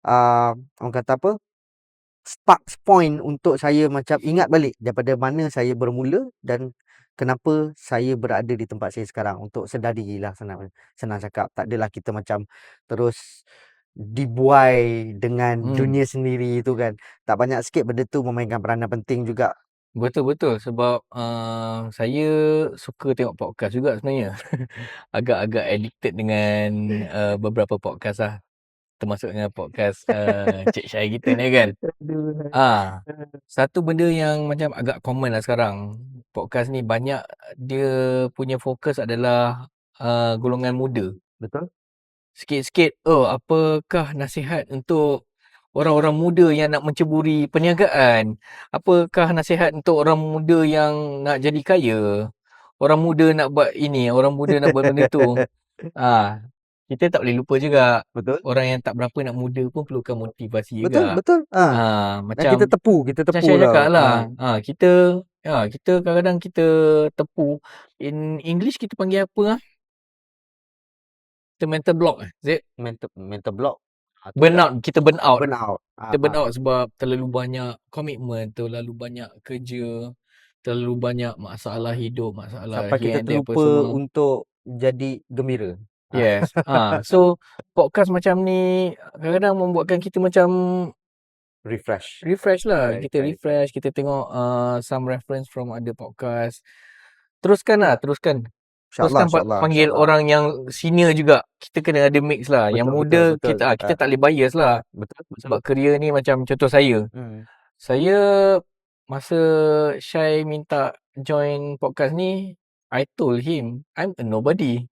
orang kata apa, spark point untuk saya macam ingat balik daripada mana saya bermula dan kenapa saya berada di tempat saya sekarang. Untuk sedari lah, senang cakap. Tak adalah kita macam terus dibuai dengan dunia sendiri tu kan. Tak banyak sikit benda tu memainkan peranan penting juga. Betul sebab saya suka tengok podcast juga sebenarnya. Agak-agak addicted dengan beberapa podcast lah. Termasuk dengan podcast Cik Syai kita ni kan. Satu benda yang macam agak common lah sekarang. Podcast ni banyak dia punya fokus adalah golongan muda. Betul? Sikit-sikit, apakah nasihat untuk orang-orang muda yang nak menceburi perniagaan? Apakah nasihat untuk orang muda yang nak jadi kaya? Orang muda nak buat ini, orang muda nak buat benda tu. kita tak boleh lupa juga Betul? orang yang tak berapa nak muda pun perlukan motivasi Betul, juga. betul. Dan kita Macam kita macam tepu saya cakap tau. lah, kita kadang-kadang kita tepu. In English kita panggil apa? Kita mental block is it? Mental block. Tu Burnout, kita burn out. burn out. Kita burn out sebab terlalu banyak komitmen, terlalu banyak kerja, terlalu banyak masalah hidup, masalah Sampai kita here and there apa terlupa semua. untuk jadi gembira. Yes. So podcast macam ni kadang-kadang membuatkan kita macam Refresh. refresh lah. Right, Kita right. refresh, kita tengok some reference from other podcast. Teruskan. InsyaAllah, Teruskan panggil orang yang senior juga. Kita kena ada mix lah. Yang Betul, muda betul. kita tak boleh bias lah. Betul, betul. Sebab career ni macam contoh saya. Saya masa Syai minta join podcast ni, I told him I'm a nobody.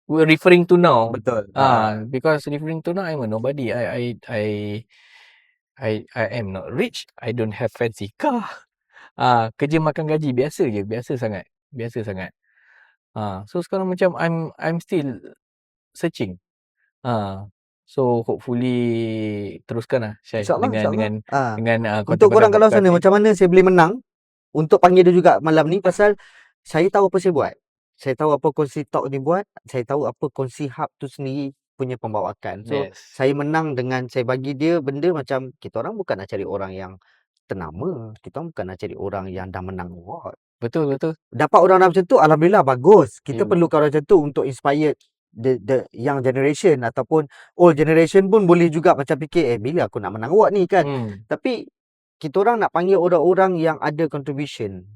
We're referring to now. Betul. Because referring to now I'm a nobody. I am not rich. I don't have fancy car. Kerja makan gaji biasa je, biasa sangat. So sekarang macam I'm still searching. So hopefully teruskan lah Syai dengan Untuk korang konten-konten kat luar podcast sana, ni. macam mana saya boleh menang untuk panggil dia juga malam ni, pasal saya tahu apa saya buat. Saya tahu apa kongsi talk ni buat. Saya tahu apa kongsi hub tu sendiri punya pembawakan. So Yes. saya menang dengan saya bagi dia benda macam, kita orang bukan nak cari orang yang ternama. Kita orang bukan nak cari orang yang dah menang award. Betul. Dapat orang macam tu, alhamdulillah, bagus. Kita Ya. perlukan orang macam tu untuk inspire the young generation, ataupun old generation pun boleh juga macam fikir, bila aku nak menang award ni kan. Tapi kita orang nak panggil orang-orang yang ada contribution.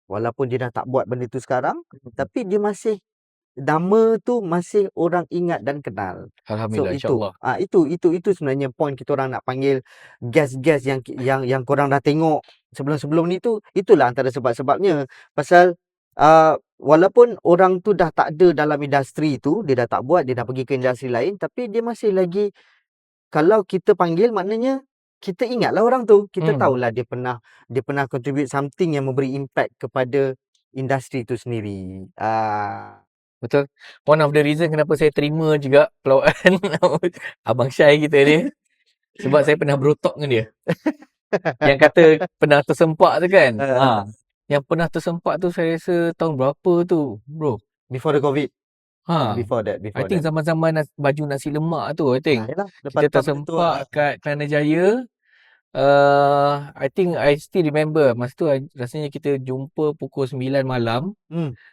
Walaupun dia dah tak buat benda tu sekarang, tapi dia masih, nama tu masih orang ingat dan kenal. Alhamdulillah, So insyaAllah. itu sebenarnya point kita orang nak panggil guest-guest yang korang dah tengok sebelum-sebelum ni tu. Itulah antara sebab-sebabnya. Pasal walaupun orang tu dah tak ada dalam industri tu, dia dah tak buat, dia dah pergi ke industri lain, tapi dia masih lagi, kalau kita panggil maknanya kita ingatlah orang tu. Kita tahulah dia pernah contribute something yang memberi impact kepada industri tu sendiri. Betul. One of the reason kenapa saya terima juga pelawaan Abang Syai kita ni, sebab saya pernah berotok dengan dia. Yang kata pernah tersempak tu kan. Yang pernah tersempak tu saya rasa tahun berapa tu, bro? Before the COVID. Before that. I think zaman-zaman baju nasi lemak tu, I think. Yalah, Kita tersempak kat Kelana Jaya. I think I still remember masa tu rasanya kita jumpa pukul 9 malam.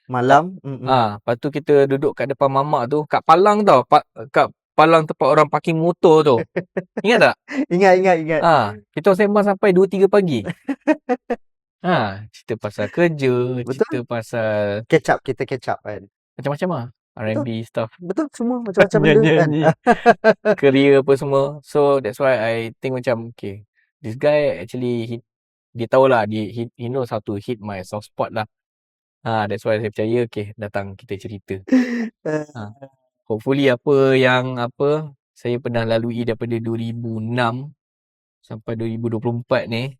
Malam. Lepas tu kita duduk kat depan mamak tu, kat palang tau. Kat palang tempat orang parking motor tu. Ingat tak? Ingat. Kita sembang sampai 2-3 pagi. Cerita pasal kerja, Betul. cerita pasal Kita catch up kan. macam-macam lah. R&B stuff. Betul, semua macam-macam benda kan. Nyanyi. Career apa semua. So that's why I think macam, okay, this guy actually dia tahulah, he knows how to hit my soft spot lah. That's why saya percaya, okay, datang kita cerita. Hopefully apa saya pernah lalui daripada 2006 sampai 2024 ni,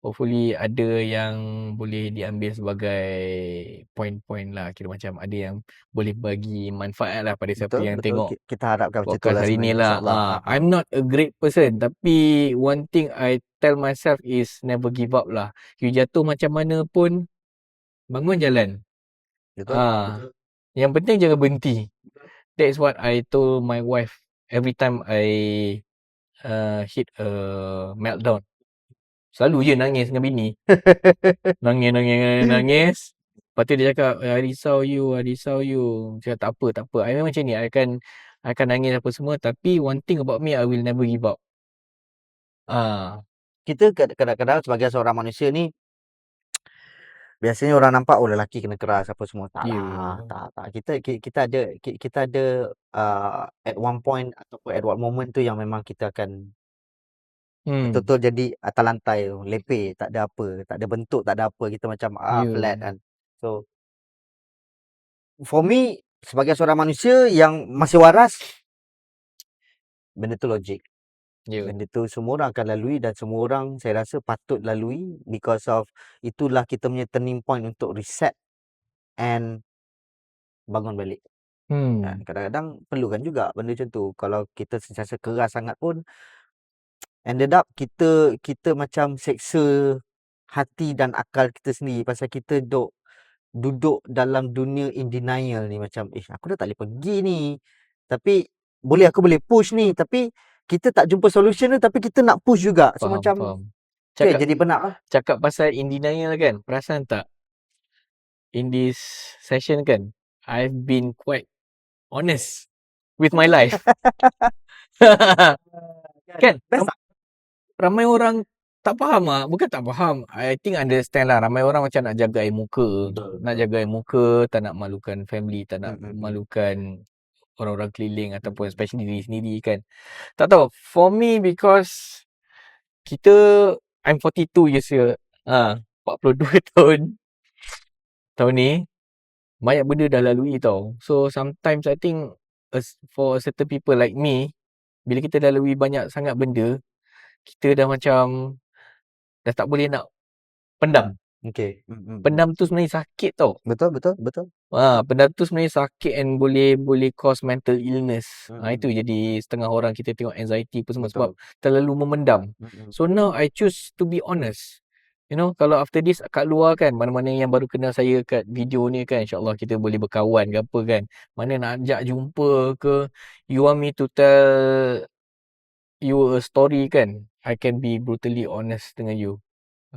hopefully ada yang boleh diambil sebagai point-point lah. Kira macam ada yang boleh bagi manfaat lah pada siapa yang tengok Kita harapkan macam tu podcast lah hari ni sebenarnya, lah. I'm not a great person, tapi one thing I tell myself is never give up lah. You jatuh macam mana pun, bangun jalan. Betul. Yang penting jangan berhenti. That's what I told my wife every time I hit a meltdown. Selalu je nangis dengan bini. Nangis. Lepas tu dia cakap, I risau you. Saya cakap, tak apa. I memang macam ni. I akan nangis apa semua. Tapi one thing about me, I will never give up. Kita kadang-kadang sebagai seorang manusia ni, biasanya orang nampak, lelaki kena keras apa semua. Tak lah. Tak. Kita ada at one point ataupun at one moment tu yang memang kita akan betul-betul jadi atas lantai tu, lepeh, tak ada apa, tak ada bentuk, tak ada apa, kita macam flat kan. So for me, sebagai seorang manusia yang masih waras, benda tu logik. Benda tu semua orang akan lalui, dan semua orang saya rasa patut lalui, because of itulah kita punya turning point untuk reset and bangun balik. Kan Hmm. kadang-kadang perlukan juga benda macam tu. Kalau kita sentiasa keras sangat pun ended up kita kita macam seksa hati dan akal kita sendiri pasal kita duduk dalam dunia in denial ni macam aku dah tak boleh pergi ni. Tapi aku boleh push ni tapi kita tak jumpa solution tu tapi kita nak push juga. So Faham, macam faham. tu yang Cakap jadi penat lah. cakap pasal in denial kan, perasan tak in this session kan, I've been quite honest with my life. Kan? Best tak? Ramai orang tak faham ah, bukan tak faham. I think understand lah. Ramai orang macam nak jaga air muka, nak jaga air muka, tak nak malukan family, tak nak malukan orang-orang keliling ataupun especially diri sendiri kan. Tak tahu. For me because kita I'm 42 years old. 42 tahun ni banyak benda dah lalui tau. So sometimes I think for certain people like me, bila kita dah lalui banyak sangat benda, kita dah macam dah tak boleh nak pendam. Okay. Pendam tu sebenarnya sakit tau. Betul. Pendam tu sebenarnya sakit and boleh cause mental illness. Itu jadi setengah orang kita tengok anxiety pun semua sebab terlalu memendam. So now I choose to be honest. You know, kalau after this kat luar kan, mana-mana yang baru kenal saya kat video ni kan, insyaAllah kita boleh berkawan ke apa kan. Mana nak ajak jumpa ke, you want me to tell you a story kan, I can be brutally honest dengan you.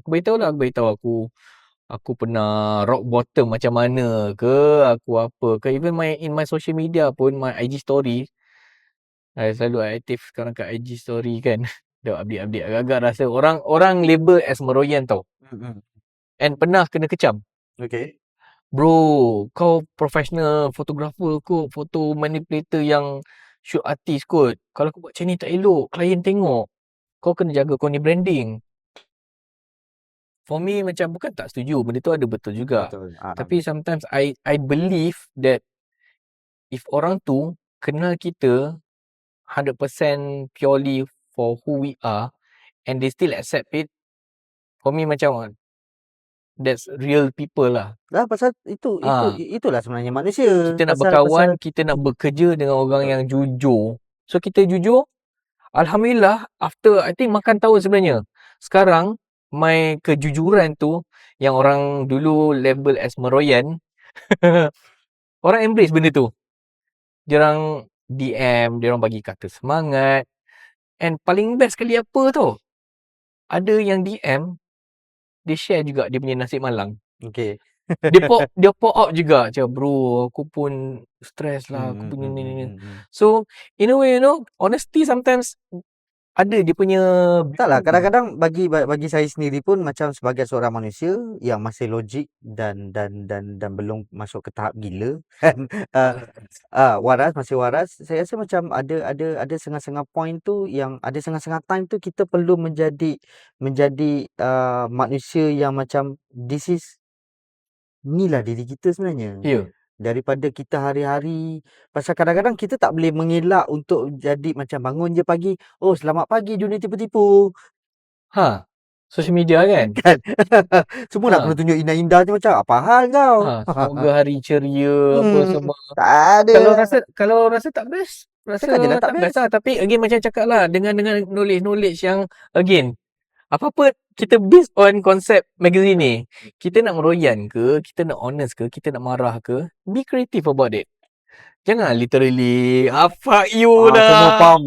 Aku beritahu aku pernah rock bottom macam mana ke, aku apa ke, even in my social media pun, my IG story, I selalu aktif sekarang kat IG story kan. Dah update agak-agak rasa orang label as meroyan tau. And pernah kena kecam. Okay. Bro, kau professional photographer kot, photo manipulator yang shoot artist kot. Kalau kau buat macam ni tak elok, klien tengok. Kau kena jaga kau ni branding. For me macam bukan tak setuju, benda tu ada betul juga. Tapi sometimes I believe that if orang tu kenal kita 100% purely for who we are and they still accept it, for me macam that's real people lah. Pasal itulah sebenarnya manusia. Kita nak berkawan, kita nak bekerja dengan orang yang jujur. So kita jujur, alhamdulillah after I think makan tahun sebenarnya. Sekarang my kejujuran tu yang orang dulu label as meroyan, orang embrace benda tu. Diorang DM, diorang bagi kata semangat. And paling best kali apa tau? Ada yang DM, dia share juga dia punya nasib malang. Okay. Dia pop up juga macam, bro, aku pun stress lah, aku punya ni. So in a way, you know, honesty sometimes ada dia punya. Taklah, kadang-kadang bagi saya sendiri pun macam sebagai seorang manusia yang masih logik dan belum masuk ke tahap gila kan, masih waras, saya rasa macam ada setengah-setengah point tu yang ada setengah-setengah time tu kita perlu menjadi manusia yang macam inilah diri kita sebenarnya. Ya. Daripada kita hari-hari, pasal kadang-kadang kita tak boleh mengelak untuk jadi macam bangun je pagi, oh selamat pagi dunia tipu-tipu. Social media kan? Kan? Semua nak kena tunjuk indah-indah je macam apa hal kau? Semoga hari ceria apa semua. Tak ada. Kalau rasa tak best, rasa Cakap je lah tak best lah. Tapi again macam cakap lah, dengan knowledge yang again, apa-apa kita based on konsep magazine ni. Kita nak meroyan ke, kita nak honest ke, kita nak marah ke, be creative about it. Jangan literally fuck you lah. Semua faham,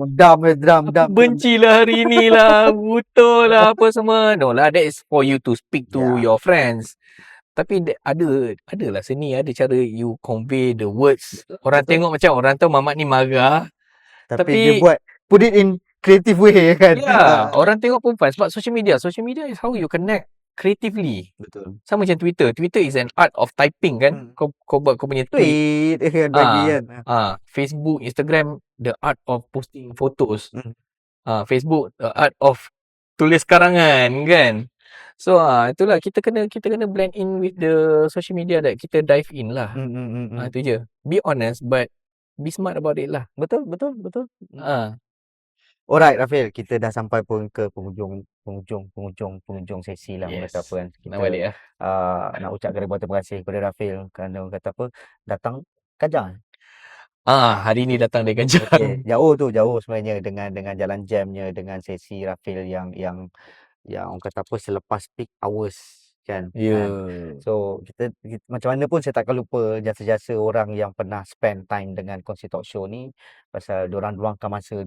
dam. Benci lah hari ni lah, butuh lah apa semua. No lah, that is for you to speak to your friends. Tapi adalah seni, ada cara you convey the words. Orang tengok macam orang tahu Mamat ni marah. Tapi dia buat put it in creative way kan. Ya, orang tengok pun fun sebab social media is how you connect creatively. Betul. Sama macam Twitter is an art of typing kan. Kau buat kau punya tweet bagi kan. Facebook, Instagram, the art of posting photos. Facebook, the art of tulis karangan kan. So itulah kita kena blend in with the social media that kita dive in lah. Itu je. Be honest but be smart about it lah. Betul. Alright Rafil, kita dah sampai pun ke penghujung sesi lah. Yes. Kata apa kan. Kita Nak balik lah. Nak ucapkan ribuan terima kasih kepada Rafil kerana kata apa datang kajar. Hari ni datang dari Ganjang. Okey, jauh sebenarnya dengan jalan jamnya, dengan sesi Rafil yang orang kata apa, selepas peak hours kan. Ya. So kita macam mana pun saya takkan lupa jasa-jasa orang yang pernah spend time dengan Kongsi Talk Show ni, pasal dorang luangkan masa,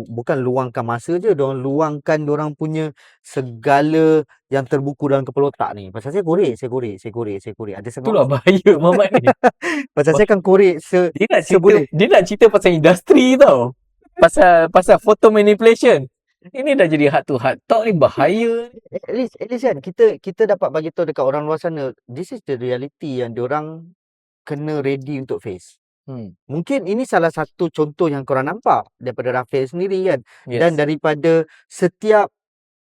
bukan luangkan masa je, dorang luangkan dorang punya segala yang terbuku dalam kepala otak ni. Pasal saya korek. Ada Itulah setengah bahaya Mamat ni. pasal saya akan korek seboleh. Dia nak cerita pasal industri tau. Pasal photo manipulation. Ini dah jadi heart to heart talk ni, bahaya. At least kan kita dapat bagi tahu dekat orang luar sana, this is the reality yang diorang kena ready untuk face. Mungkin ini salah satu contoh yang korang nampak daripada Rafael sendiri kan. Dan Yes. daripada setiap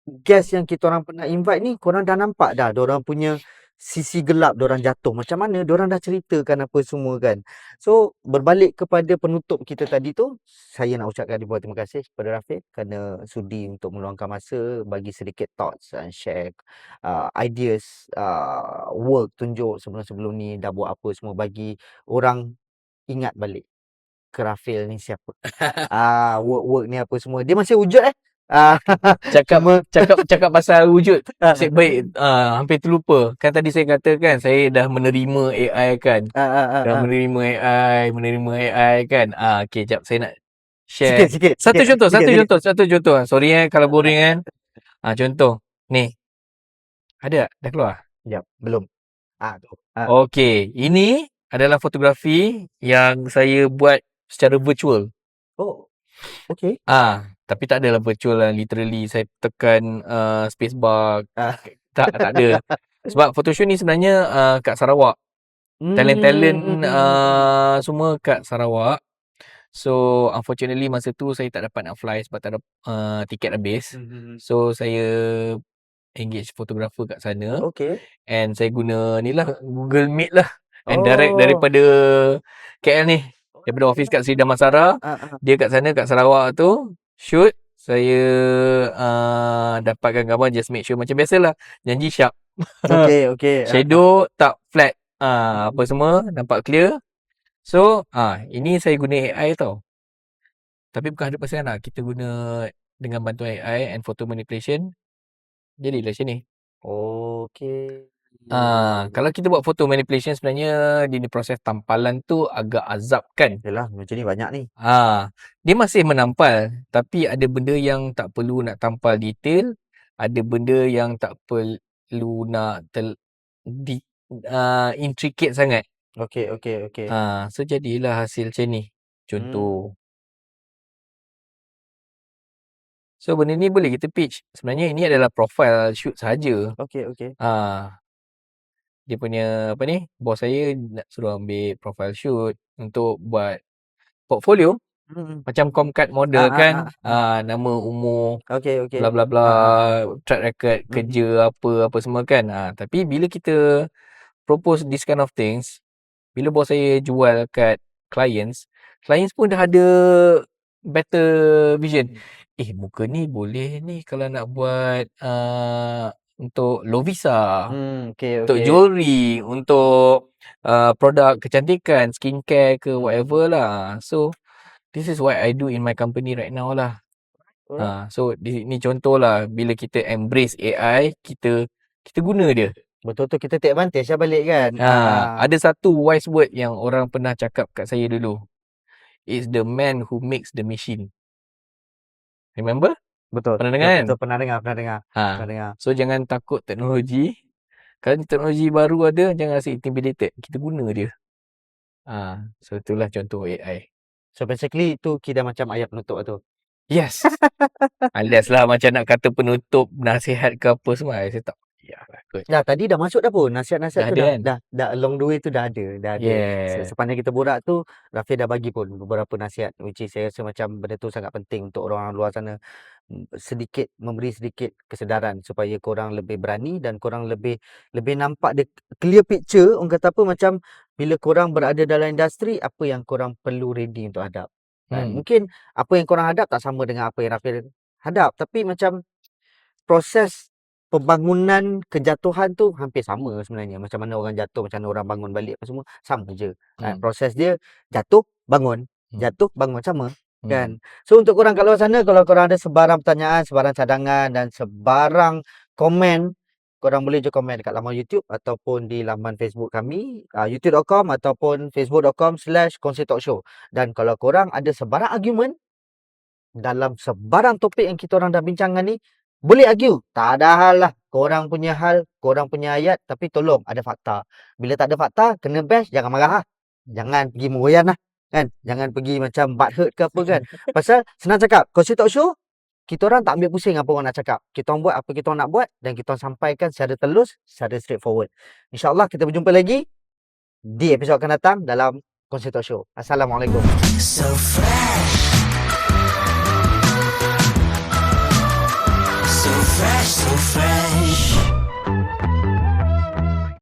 guest yang kita orang pernah invite ni, korang dah nampak dah diorang punya sisi gelap diorang jatuh. Macam mana diorang dah ceritakan apa semua kan. So berbalik kepada penutup kita tadi tu, saya nak ucapkan ribuan terima kasih kepada Rafiq kerana sudi untuk meluangkan masa bagi sedikit thoughts and share ideas, work, tunjuk sebelum-sebelum ni dah buat apa semua, bagi orang ingat balik ke Rafael ni siapa. Work ni apa semua. Dia masih wujud Cakap pasal wujud. Nasib Ah, baik, hampir terlupa. Kan tadi saya katakan saya dah menerima AI kan. Dah menerima AI kan. Okey, jap saya nak share sikit. satu contoh. Sorry kalau boring kan. Contoh. Ni. Ada tak? Dah keluar? Sekejap, belum. Tu. Okey, ini adalah fotografi yang saya buat secara virtual. Oh, okey. Tapi tak adalah virtual lah, literally saya tekan spacebar. Tak ada. Sebab photoshoot ni sebenarnya kat Sarawak. Talent-talent semua kat Sarawak. So unfortunately masa tu saya tak dapat nak fly sebab tak ada tiket habis. So saya engage fotografer kat sana. Okey. And saya guna ni lah, Google Meet lah. And direct daripada KL ni, daripada office kat Seri Damansara, dia kat sana kat Sarawak tu shoot. Saya dapatkan gambar, just make sure macam biasalah, janji sharp. Okey. Shadow tak flat, apa semua nampak clear. So ini saya guna AI tau, tapi bukan 100% lah. Kita guna dengan bantuan AI and photo manipulation, jadilah macam ni. Okey. Kalau kita buat photo manipulation, sebenarnya di proses tampalan tu agak azab kan. Yalah, macam ni banyak ni. Dia masih menampal, tapi ada benda yang tak perlu nak tampal detail, ada benda yang tak perlu nak intricate sangat. Okey. So jadilah hasil macam ni. Contoh. So benda ni boleh kita pitch. Sebenarnya ini adalah profile shoot sahaja. Okey. Dia punya bos saya nak suruh ambil profile shoot untuk buat portfolio. Macam Comcard model kan. Nama, umur, Okey. bla bla bla, track record kerja apa semua kan. Tapi bila kita propose this kind of things, bila bos saya jual kat clients pun dah ada better vision. Muka ni boleh ni kalau nak buat untuk Lovisa, untuk jewelry, untuk produk kecantikan, skincare ke whatever lah. So this is what I do in my company right now lah. So ni contoh lah, bila kita embrace AI, kita guna dia. Betul-betul kita take advantage lah balik kan. Ada satu wise word yang orang pernah cakap kat saya dulu. It's the man who makes the machine. Remember? Betul. Pernah dengar kan? Betul, pernah dengar. So jangan takut teknologi. Kalau teknologi baru ada, jangan rasa intimidated. Kita guna dia. So itulah contoh AI. So basically tu kira macam ayat penutup tu. Yes. Alias lah macam nak kata penutup, nasihat ke apa semua, saya tak. Tadi dah masuk dah pun nasihat-nasihat tu kan? dah along the way tu dah ada. Yeah. Sepanjang kita borak tu, Rafi dah bagi pun beberapa nasihat, which is saya rasa macam benda tu sangat penting untuk orang luar sana, memberi sedikit kesedaran supaya korang lebih berani dan korang lebih nampak the clear picture. Orang kata apa, macam bila korang berada dalam industri, apa yang korang perlu ready untuk hadap. Mungkin apa yang korang hadap tak sama dengan apa yang Rafi hadap, tapi macam proses pembangunan kejatuhan tu hampir sama sebenarnya. Macam mana orang jatuh, macam mana orang bangun balik apa semua sama je. Kan? Proses dia jatuh, bangun, jatuh, bangun sama. Kan? So untuk korang kat luar sana, kalau korang ada sebarang pertanyaan, sebarang cadangan dan sebarang komen, korang boleh je komen dekat laman YouTube ataupun di laman Facebook kami, youtube.com ataupun facebook.com/Kongsi Talk Show. Dan kalau korang ada sebarang argument dalam sebarang topik yang kita orang dah bincangkan ni, boleh argue. Tak ada hal lah. Korang punya hal, korang punya ayat, tapi tolong ada fakta. Bila tak ada fakta, kena bash, jangan marah lah. Jangan pergi meroyan lah. Kan? Jangan pergi macam butt hurt ke apa kan. Pasal senang cakap, Kongsi Talk Show, kita orang tak ambil pusing apa orang nak cakap. Kita orang buat apa kita orang nak buat dan kita orang sampaikan secara telus, secara straightforward. InsyaAllah kita berjumpa lagi di episod akan datang dalam Kongsi Talk Show. Assalamualaikum. so fresh.